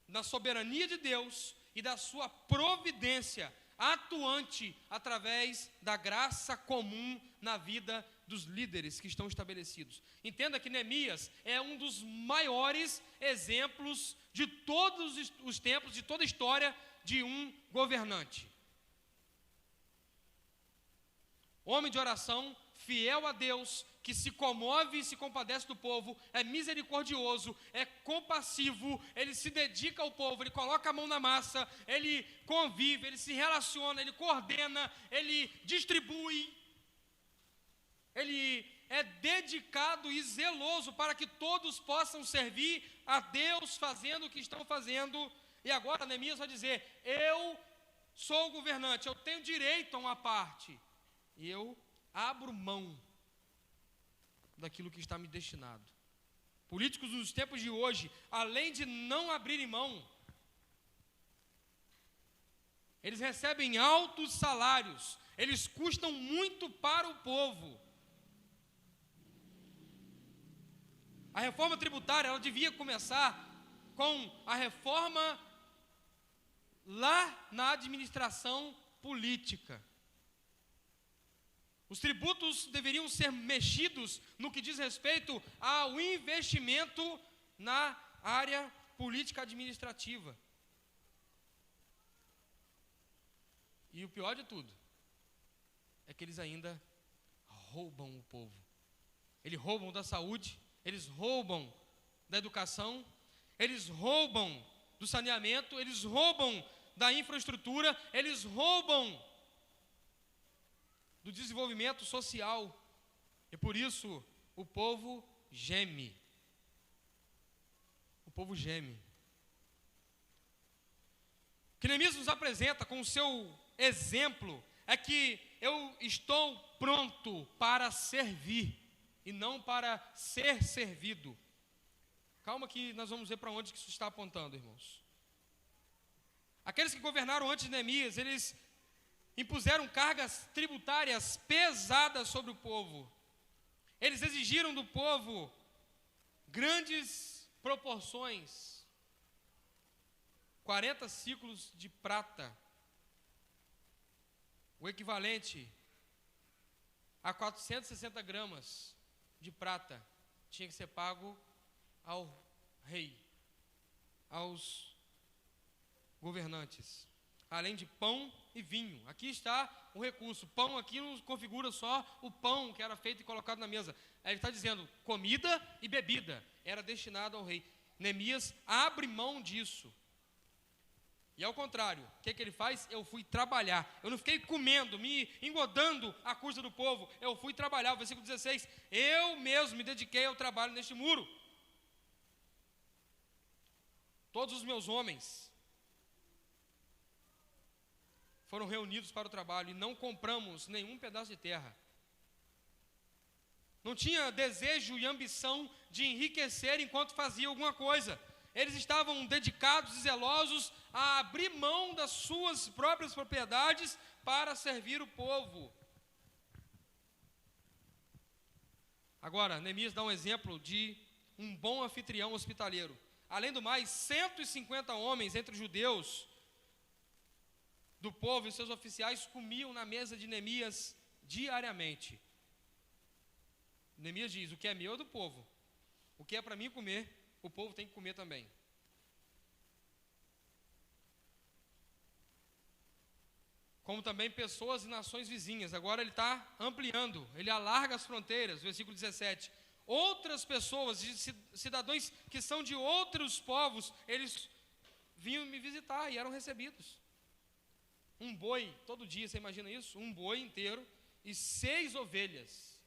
da soberania de Deus e da sua providência atuante através da graça comum na vida dos líderes que estão estabelecidos. Entenda que Neemias é um dos maiores exemplos de todos os tempos, de toda a história de um governante. Homem de oração, fiel a Deus, que se comove e se compadece do povo, é misericordioso, é compassivo, ele se dedica ao povo, ele coloca a mão na massa, ele convive, ele se relaciona, ele coordena, ele distribui, ele é dedicado e zeloso para que todos possam servir a Deus fazendo o que estão fazendo. E agora Neemias vai dizer: eu sou o governante, eu tenho direito a uma parte, e eu abro mão daquilo que está me destinado. Políticos nos tempos de hoje, além de não abrirem mão, eles recebem altos salários, eles custam muito para o povo. A reforma tributária, ela devia começar com a reforma lá na administração política. Os tributos deveriam ser mexidos no que diz respeito ao investimento na área política administrativa. E o pior de tudo é que eles ainda roubam o povo. Eles roubam da saúde, eles roubam da educação, eles roubam do saneamento, eles roubam da infraestrutura, eles roubam do desenvolvimento social. E por isso o povo geme. O povo geme. O que Neemias nos apresenta com o seu exemplo é que eu estou pronto para servir e não para ser servido. Calma que nós vamos ver para onde que isso está apontando, irmãos. Aqueles que governaram antes de Neemias, eles impuseram cargas tributárias pesadas sobre o povo. Eles exigiram do povo grandes proporções, 40 ciclos de prata, o equivalente a 460 gramas de prata, tinha que ser pago ao rei, aos governantes, além de pão e vinho. Aqui está o recurso. Pão aqui não configura só o pão que era feito e colocado na mesa. Ele está dizendo comida e bebida era destinado ao rei. Neemias abre mão disso. E ao contrário, o que ele faz? Eu fui trabalhar. Eu não fiquei comendo, me engodando à custa do povo. Eu fui trabalhar. O versículo 16: eu mesmo me dediquei ao trabalho neste muro. Todos os meus homens foram reunidos para o trabalho e não compramos nenhum pedaço de terra. Não tinha desejo e ambição de enriquecer enquanto fazia alguma coisa. Eles estavam dedicados e zelosos a abrir mão das suas próprias propriedades para servir o povo. Agora, Neemias dá um exemplo de um bom anfitrião hospitaleiro. Além do mais, 150 homens entre os judeus do povo e seus oficiais comiam na mesa de Neemias diariamente. Neemias diz: o que é meu é do povo, o que é para mim comer, o povo tem que comer também. Como também pessoas e nações vizinhas. Agora ele está ampliando, ele alarga as fronteiras, versículo 17. Outras pessoas, cidadãos que são de outros povos, eles vinham me visitar e eram recebidos. Um boi, todo dia, você imagina isso? Um boi inteiro e 6 ovelhas.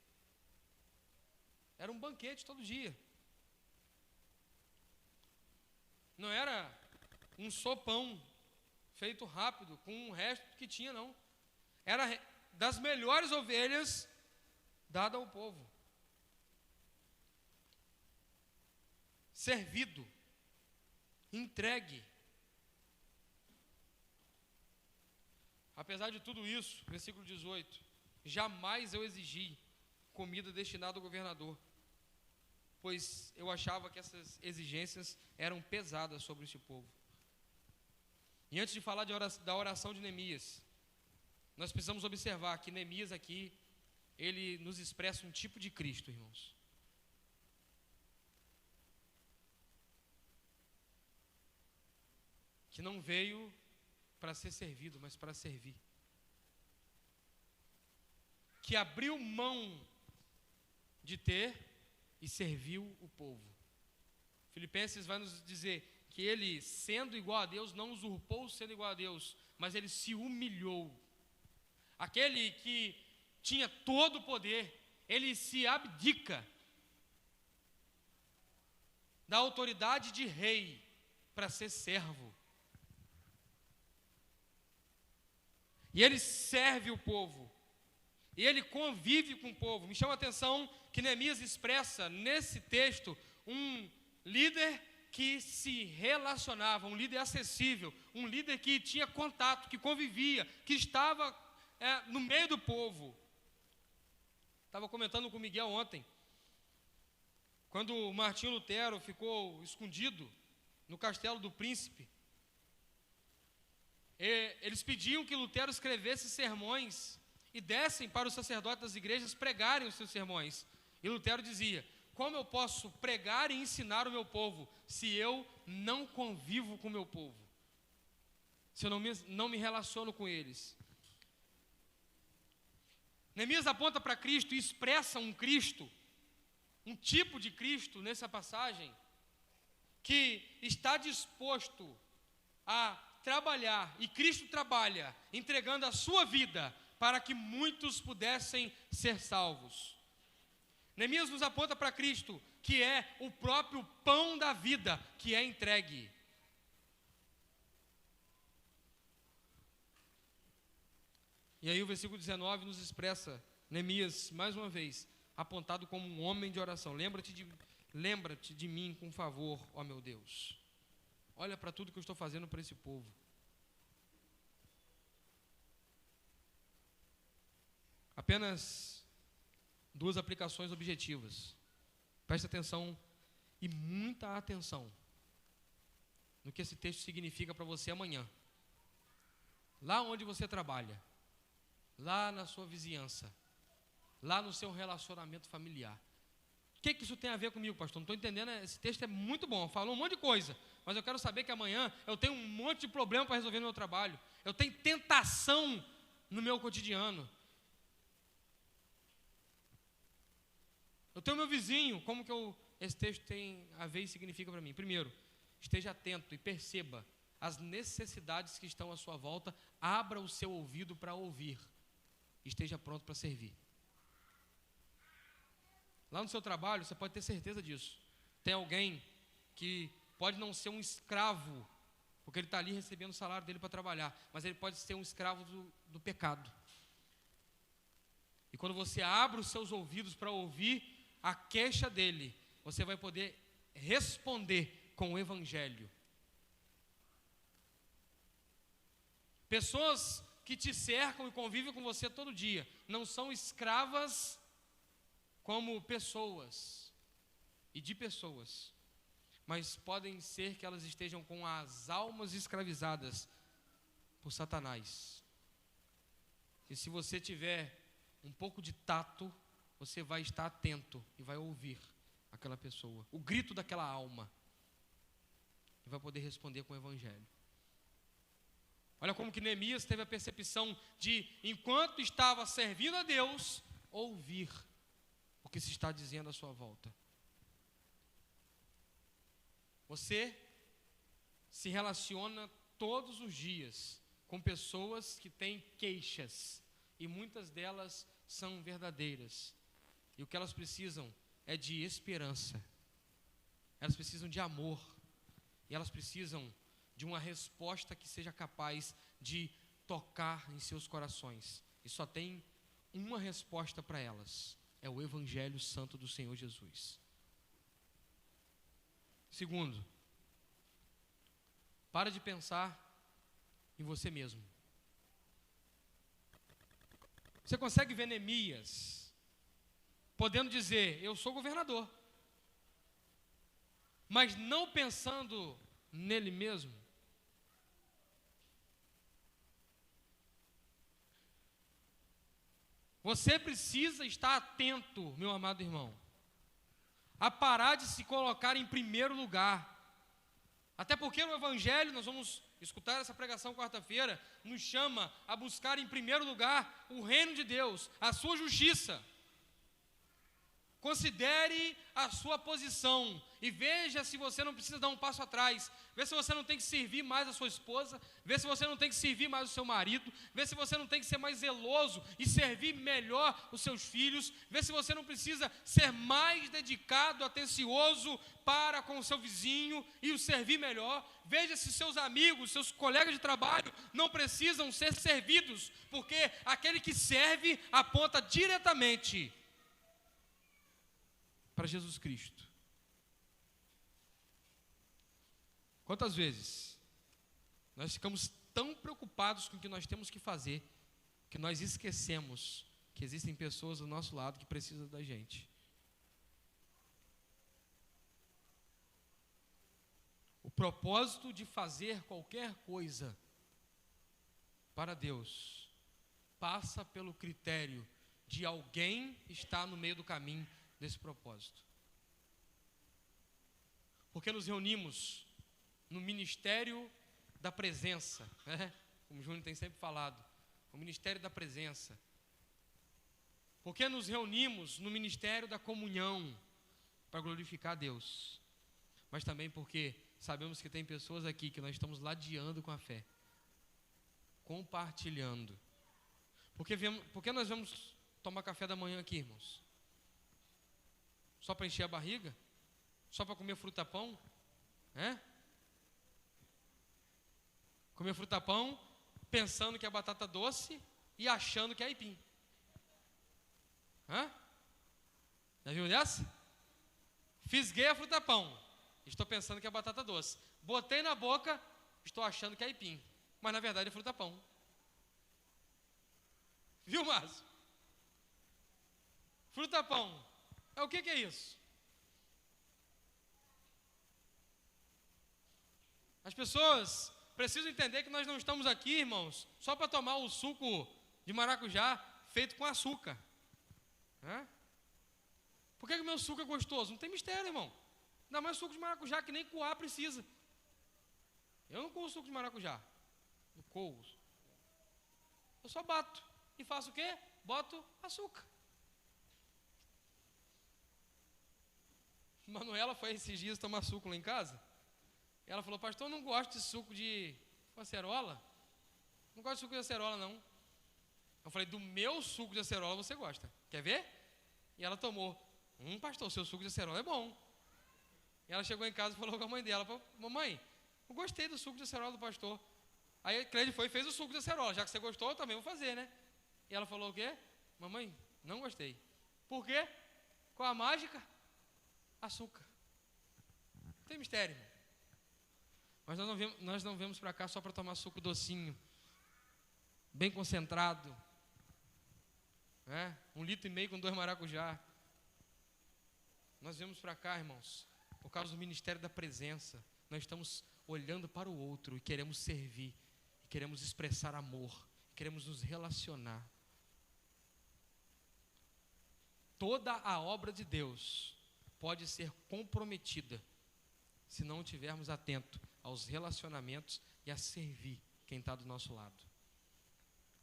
Era um banquete todo dia. Não era um sopão feito rápido, com o resto que tinha, não. Era das melhores ovelhas dada ao povo. servido, entregue. Apesar de tudo isso, versículo 18, jamais eu exigi comida destinada ao governador, pois eu achava que essas exigências eram pesadas sobre este povo. E antes de falar da oração de Neemias, nós precisamos observar que Neemias aqui, ele nos expressa um tipo de Cristo, irmãos. Que não veio para ser servido, mas para servir. Que abriu mão de ter e serviu o povo. Filipenses vai nos dizer que ele, sendo igual a Deus, não usurpou sendo igual a Deus, mas ele se humilhou. Aquele que tinha todo o poder, ele se abdica da autoridade de rei para ser servo. E ele serve o povo. E ele convive com o povo. Me chama a atenção que Neemias expressa nesse texto um líder que se relacionava, um líder acessível, um líder que tinha contato, que convivia, que estava no meio do povo. Estava comentando com o Miguel ontem, quando Martinho Lutero ficou escondido no castelo do príncipe, eles pediam que Lutero escrevesse sermões e dessem para os sacerdotes das igrejas pregarem os seus sermões. E Lutero dizia: como eu posso pregar e ensinar o meu povo se eu não convivo com o meu povo? Se eu não me relaciono com eles? Neemias aponta para Cristo e expressa um Cristo, um tipo de Cristo nessa passagem, que está disposto a trabalhar, e Cristo trabalha, entregando a sua vida para que muitos pudessem ser salvos. Neemias nos aponta para Cristo, que é o próprio pão da vida, que é entregue. E aí o versículo 19 nos expressa Neemias, mais uma vez, apontado como um homem de oração. Lembra-te de mim com favor, ó meu Deus. Olha para tudo que eu estou fazendo para esse povo. Apenas duas aplicações objetivas. Preste atenção e muita atenção no que esse texto significa para você amanhã. Lá onde você trabalha, lá na sua vizinhança, lá no seu relacionamento familiar. O que isso tem a ver comigo, pastor? Não estou entendendo, esse texto é muito bom, falou um monte de coisa, mas eu quero saber que amanhã eu tenho um monte de problema para resolver no meu trabalho, eu tenho tentação no meu cotidiano, eu tenho meu vizinho, como que esse texto tem a ver e significa para mim? Primeiro, esteja atento e perceba as necessidades que estão à sua volta, abra o seu ouvido para ouvir, esteja pronto para servir. Lá no seu trabalho, você pode ter certeza disso. Tem alguém que pode não ser um escravo, porque ele está ali recebendo o salário dele para trabalhar, mas ele pode ser um escravo do pecado. E quando você abre os seus ouvidos para ouvir a queixa dele, você vai poder responder com o evangelho. Pessoas que te cercam e convivem com você todo dia não são escravas como pessoas e de pessoas, mas podem ser que elas estejam com as almas escravizadas por Satanás. E se você tiver um pouco de tato, você vai estar atento e vai ouvir aquela pessoa, o grito daquela alma, e vai poder responder com o evangelho. Olha como que Neemias teve a percepção de, enquanto estava servindo a Deus, ouvir o que se está dizendo à sua volta. Você se relaciona todos os dias com pessoas que têm queixas, e muitas delas são verdadeiras. E o que elas precisam é de esperança. Elas precisam de amor. E elas precisam de uma resposta que seja capaz de tocar em seus corações. E só tem uma resposta para elas: é o Evangelho Santo do Senhor Jesus. Segundo, para de pensar em você mesmo. Você consegue ver Neemias podendo dizer, eu sou governador, mas não pensando nele mesmo? Você precisa estar atento, meu amado irmão, a parar de se colocar em primeiro lugar. Até porque no Evangelho, nós vamos escutar essa pregação quarta-feira, nos chama a buscar em primeiro lugar o reino de Deus, a sua justiça. Considere a sua posição e veja se você não precisa dar um passo atrás. Vê se você não tem que servir mais a sua esposa, vê se você não tem que servir mais o seu marido, vê se você não tem que ser mais zeloso e servir melhor os seus filhos, vê se você não precisa ser mais dedicado, atencioso para com o seu vizinho e o servir melhor. Veja se seus amigos, seus colegas de trabalho não precisam ser servidos, porque aquele que serve aponta diretamente para Jesus Cristo. Quantas vezes nós ficamos tão preocupados com o que nós temos que fazer, que nós esquecemos que existem pessoas do nosso lado que precisam da gente. O propósito de fazer qualquer coisa para Deus passa pelo critério de alguém estar no meio do caminho desse propósito. Porque nos reunimos no ministério da presença, né? Como o Júnior tem sempre falado, o ministério da presença. Porque nos reunimos no ministério da comunhão para glorificar a Deus. Mas também porque sabemos que tem pessoas aqui que nós estamos ladeando com a fé, compartilhando. Porque nós vamos tomar café da manhã aqui, irmãos? Só para encher a barriga? Só para comer fruta-pão? Comer fruta-pão pensando que é batata doce e achando que é aipim. Já viu dessa? Fisguei a fruta-pão, estou pensando que é batata doce. Botei na boca, estou achando que é aipim, mas na verdade é fruta-pão. Viu, Márcio? Fruta-pão. O que é isso? As pessoas precisam entender que nós não estamos aqui, irmãos, só para tomar o suco de maracujá feito com açúcar. Por que o meu suco é gostoso? Não tem mistério, irmão. Ainda mais suco de maracujá, que nem coar precisa. Eu não coo suco de maracujá. Eu coo. Eu só bato. E faço o quê? Boto açúcar. Manuela foi esses dias tomar suco lá em casa. E ela falou, pastor, eu não gosto de suco de acerola. Não gosto de suco de acerola, não. Eu falei, do meu suco de acerola você gosta. Quer ver? E ela tomou. Pastor, seu suco de acerola é bom. E ela chegou em casa e falou com a mãe dela, mamãe, eu gostei do suco de acerola do pastor. Aí a Cleide foi e fez o suco de acerola. Já que você gostou, eu também vou fazer, né? E ela falou o quê? Mamãe, não gostei. Por quê? Qual a mágica? Açúcar. Não tem mistério, irmão. Mas nós não viemos para cá só para tomar suco docinho, bem concentrado, 1,5 litro com 2 maracujá. Nós viemos para cá, irmãos, por causa do ministério da presença. Nós estamos olhando para o outro e queremos servir, e queremos expressar amor, queremos nos relacionar. Toda a obra de Deus pode ser comprometida se não estivermos atentos aos relacionamentos e a servir quem está do nosso lado.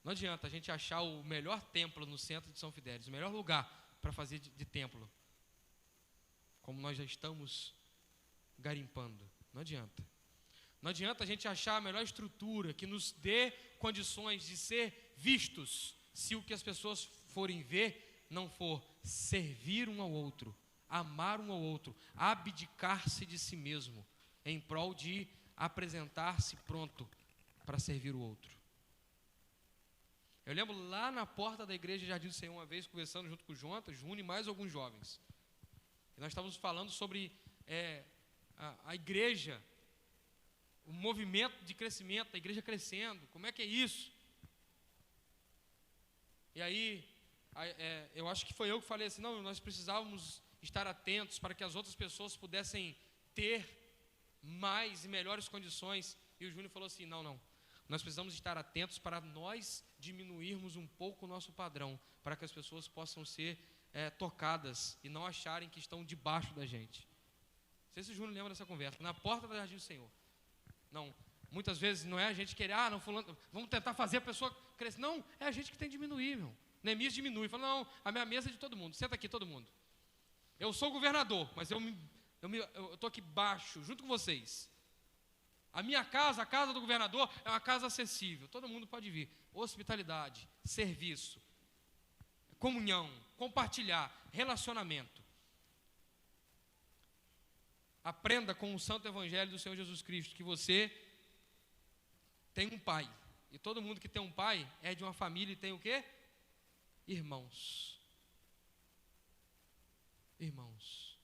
Não adianta a gente achar o melhor templo no centro de São Fidélis, o melhor lugar para fazer de templo, como nós já estamos garimpando. Não adianta. Não adianta a gente achar a melhor estrutura que nos dê condições de ser vistos, se o que as pessoas forem ver não for servir um ao outro, amar um ao outro, abdicar-se de si mesmo, em prol de apresentar-se pronto para servir o outro. Eu lembro lá na porta da igreja Jardim do Senhor, uma vez, conversando junto com o Júnior e mais alguns jovens. E nós estávamos falando sobre a igreja, o movimento de crescimento, a igreja crescendo, como é que é isso? E aí, eu acho que foi eu que falei assim, não, nós precisávamos estar atentos para que as outras pessoas pudessem ter mais e melhores condições. E o Júnior falou assim, não, nós precisamos estar atentos para nós diminuirmos um pouco o nosso padrão, para que as pessoas possam ser tocadas e não acharem que estão debaixo da gente. Não sei se o Júnior lembra dessa conversa, na porta do Jardim do Senhor. Não, muitas vezes não é a gente querer, não, fulano, vamos tentar fazer a pessoa crescer. Não, é a gente que tem que diminuir, meu. Neemias diminui, fala, não, a minha mesa é de todo mundo, senta aqui todo mundo. Eu sou o governador, mas eu estou aqui baixo, junto com vocês. A minha casa, a casa do governador, é uma casa acessível, todo mundo pode vir. Hospitalidade, serviço, comunhão, compartilhar, relacionamento. Aprenda com o santo evangelho do Senhor Jesus Cristo, que você tem um pai. E todo mundo que tem um pai é de uma família e tem o quê? Irmãos. Irmãos.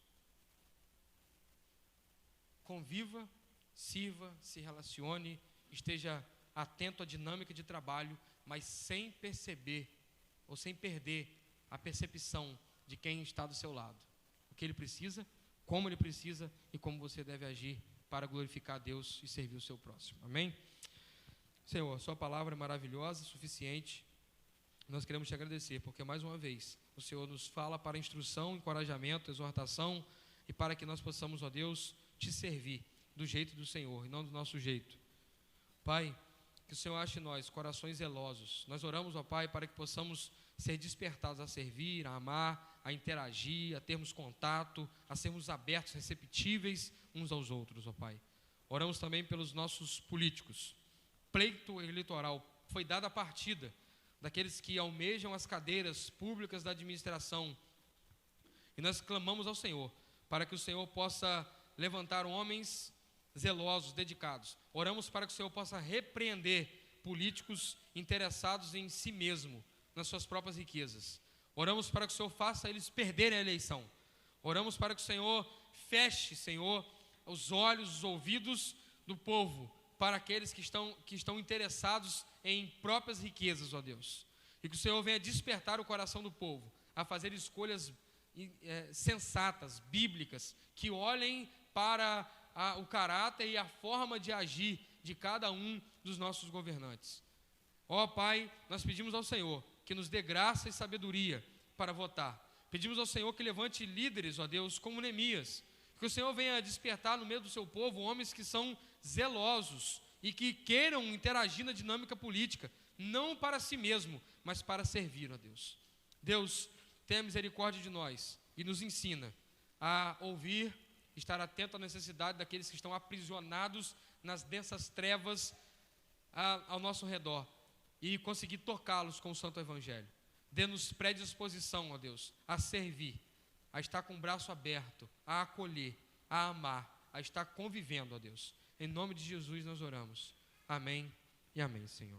Conviva, sirva, se relacione, esteja atento à dinâmica de trabalho, mas sem perceber ou sem perder a percepção de quem está do seu lado. O que ele precisa, como ele precisa e como você deve agir para glorificar a Deus e servir o seu próximo. Amém? Senhor, a sua palavra é maravilhosa, suficiente. Nós queremos te agradecer, porque mais uma vez o Senhor nos fala para instrução, encorajamento, exortação e para que nós possamos, ó Deus, te servir do jeito do Senhor e não do nosso jeito. Pai, que o Senhor ache em nós corações zelosos. Nós oramos, ó Pai, para que possamos ser despertados a servir, a amar, a interagir, a termos contato, a sermos abertos, receptíveis uns aos outros, ó Pai. Oramos também pelos nossos políticos. Pleito eleitoral, foi dada a partida daqueles que almejam as cadeiras públicas da administração. E nós clamamos ao Senhor, para que o Senhor possa levantar homens zelosos, dedicados. Oramos para que o Senhor possa repreender políticos interessados em si mesmo, nas suas próprias riquezas. Oramos para que o Senhor faça eles perderem a eleição. Oramos para que o Senhor feche, Senhor, os olhos, os ouvidos do povo, para aqueles que estão interessados em próprias riquezas, ó Deus. E que o Senhor venha despertar o coração do povo, a fazer escolhas sensatas, bíblicas, que olhem para o caráter e a forma de agir de cada um dos nossos governantes. Ó Pai, nós pedimos ao Senhor que nos dê graça e sabedoria para votar. Pedimos ao Senhor que levante líderes, ó Deus, como Neemias. Que o Senhor venha despertar no meio do seu povo homens que são zelosos e que queiram interagir na dinâmica política, não para si mesmo, mas para servir, ó Deus. Deus, tenha misericórdia de nós e nos ensina a ouvir, estar atento à necessidade daqueles que estão aprisionados nas densas trevas ao nosso redor e conseguir tocá-los com o santo evangelho. Dê-nos predisposição, ó Deus, a servir, a estar com o braço aberto, a acolher, a amar, a estar convivendo, ó Deus. Em nome de Jesus nós oramos. Amém e amém, Senhor.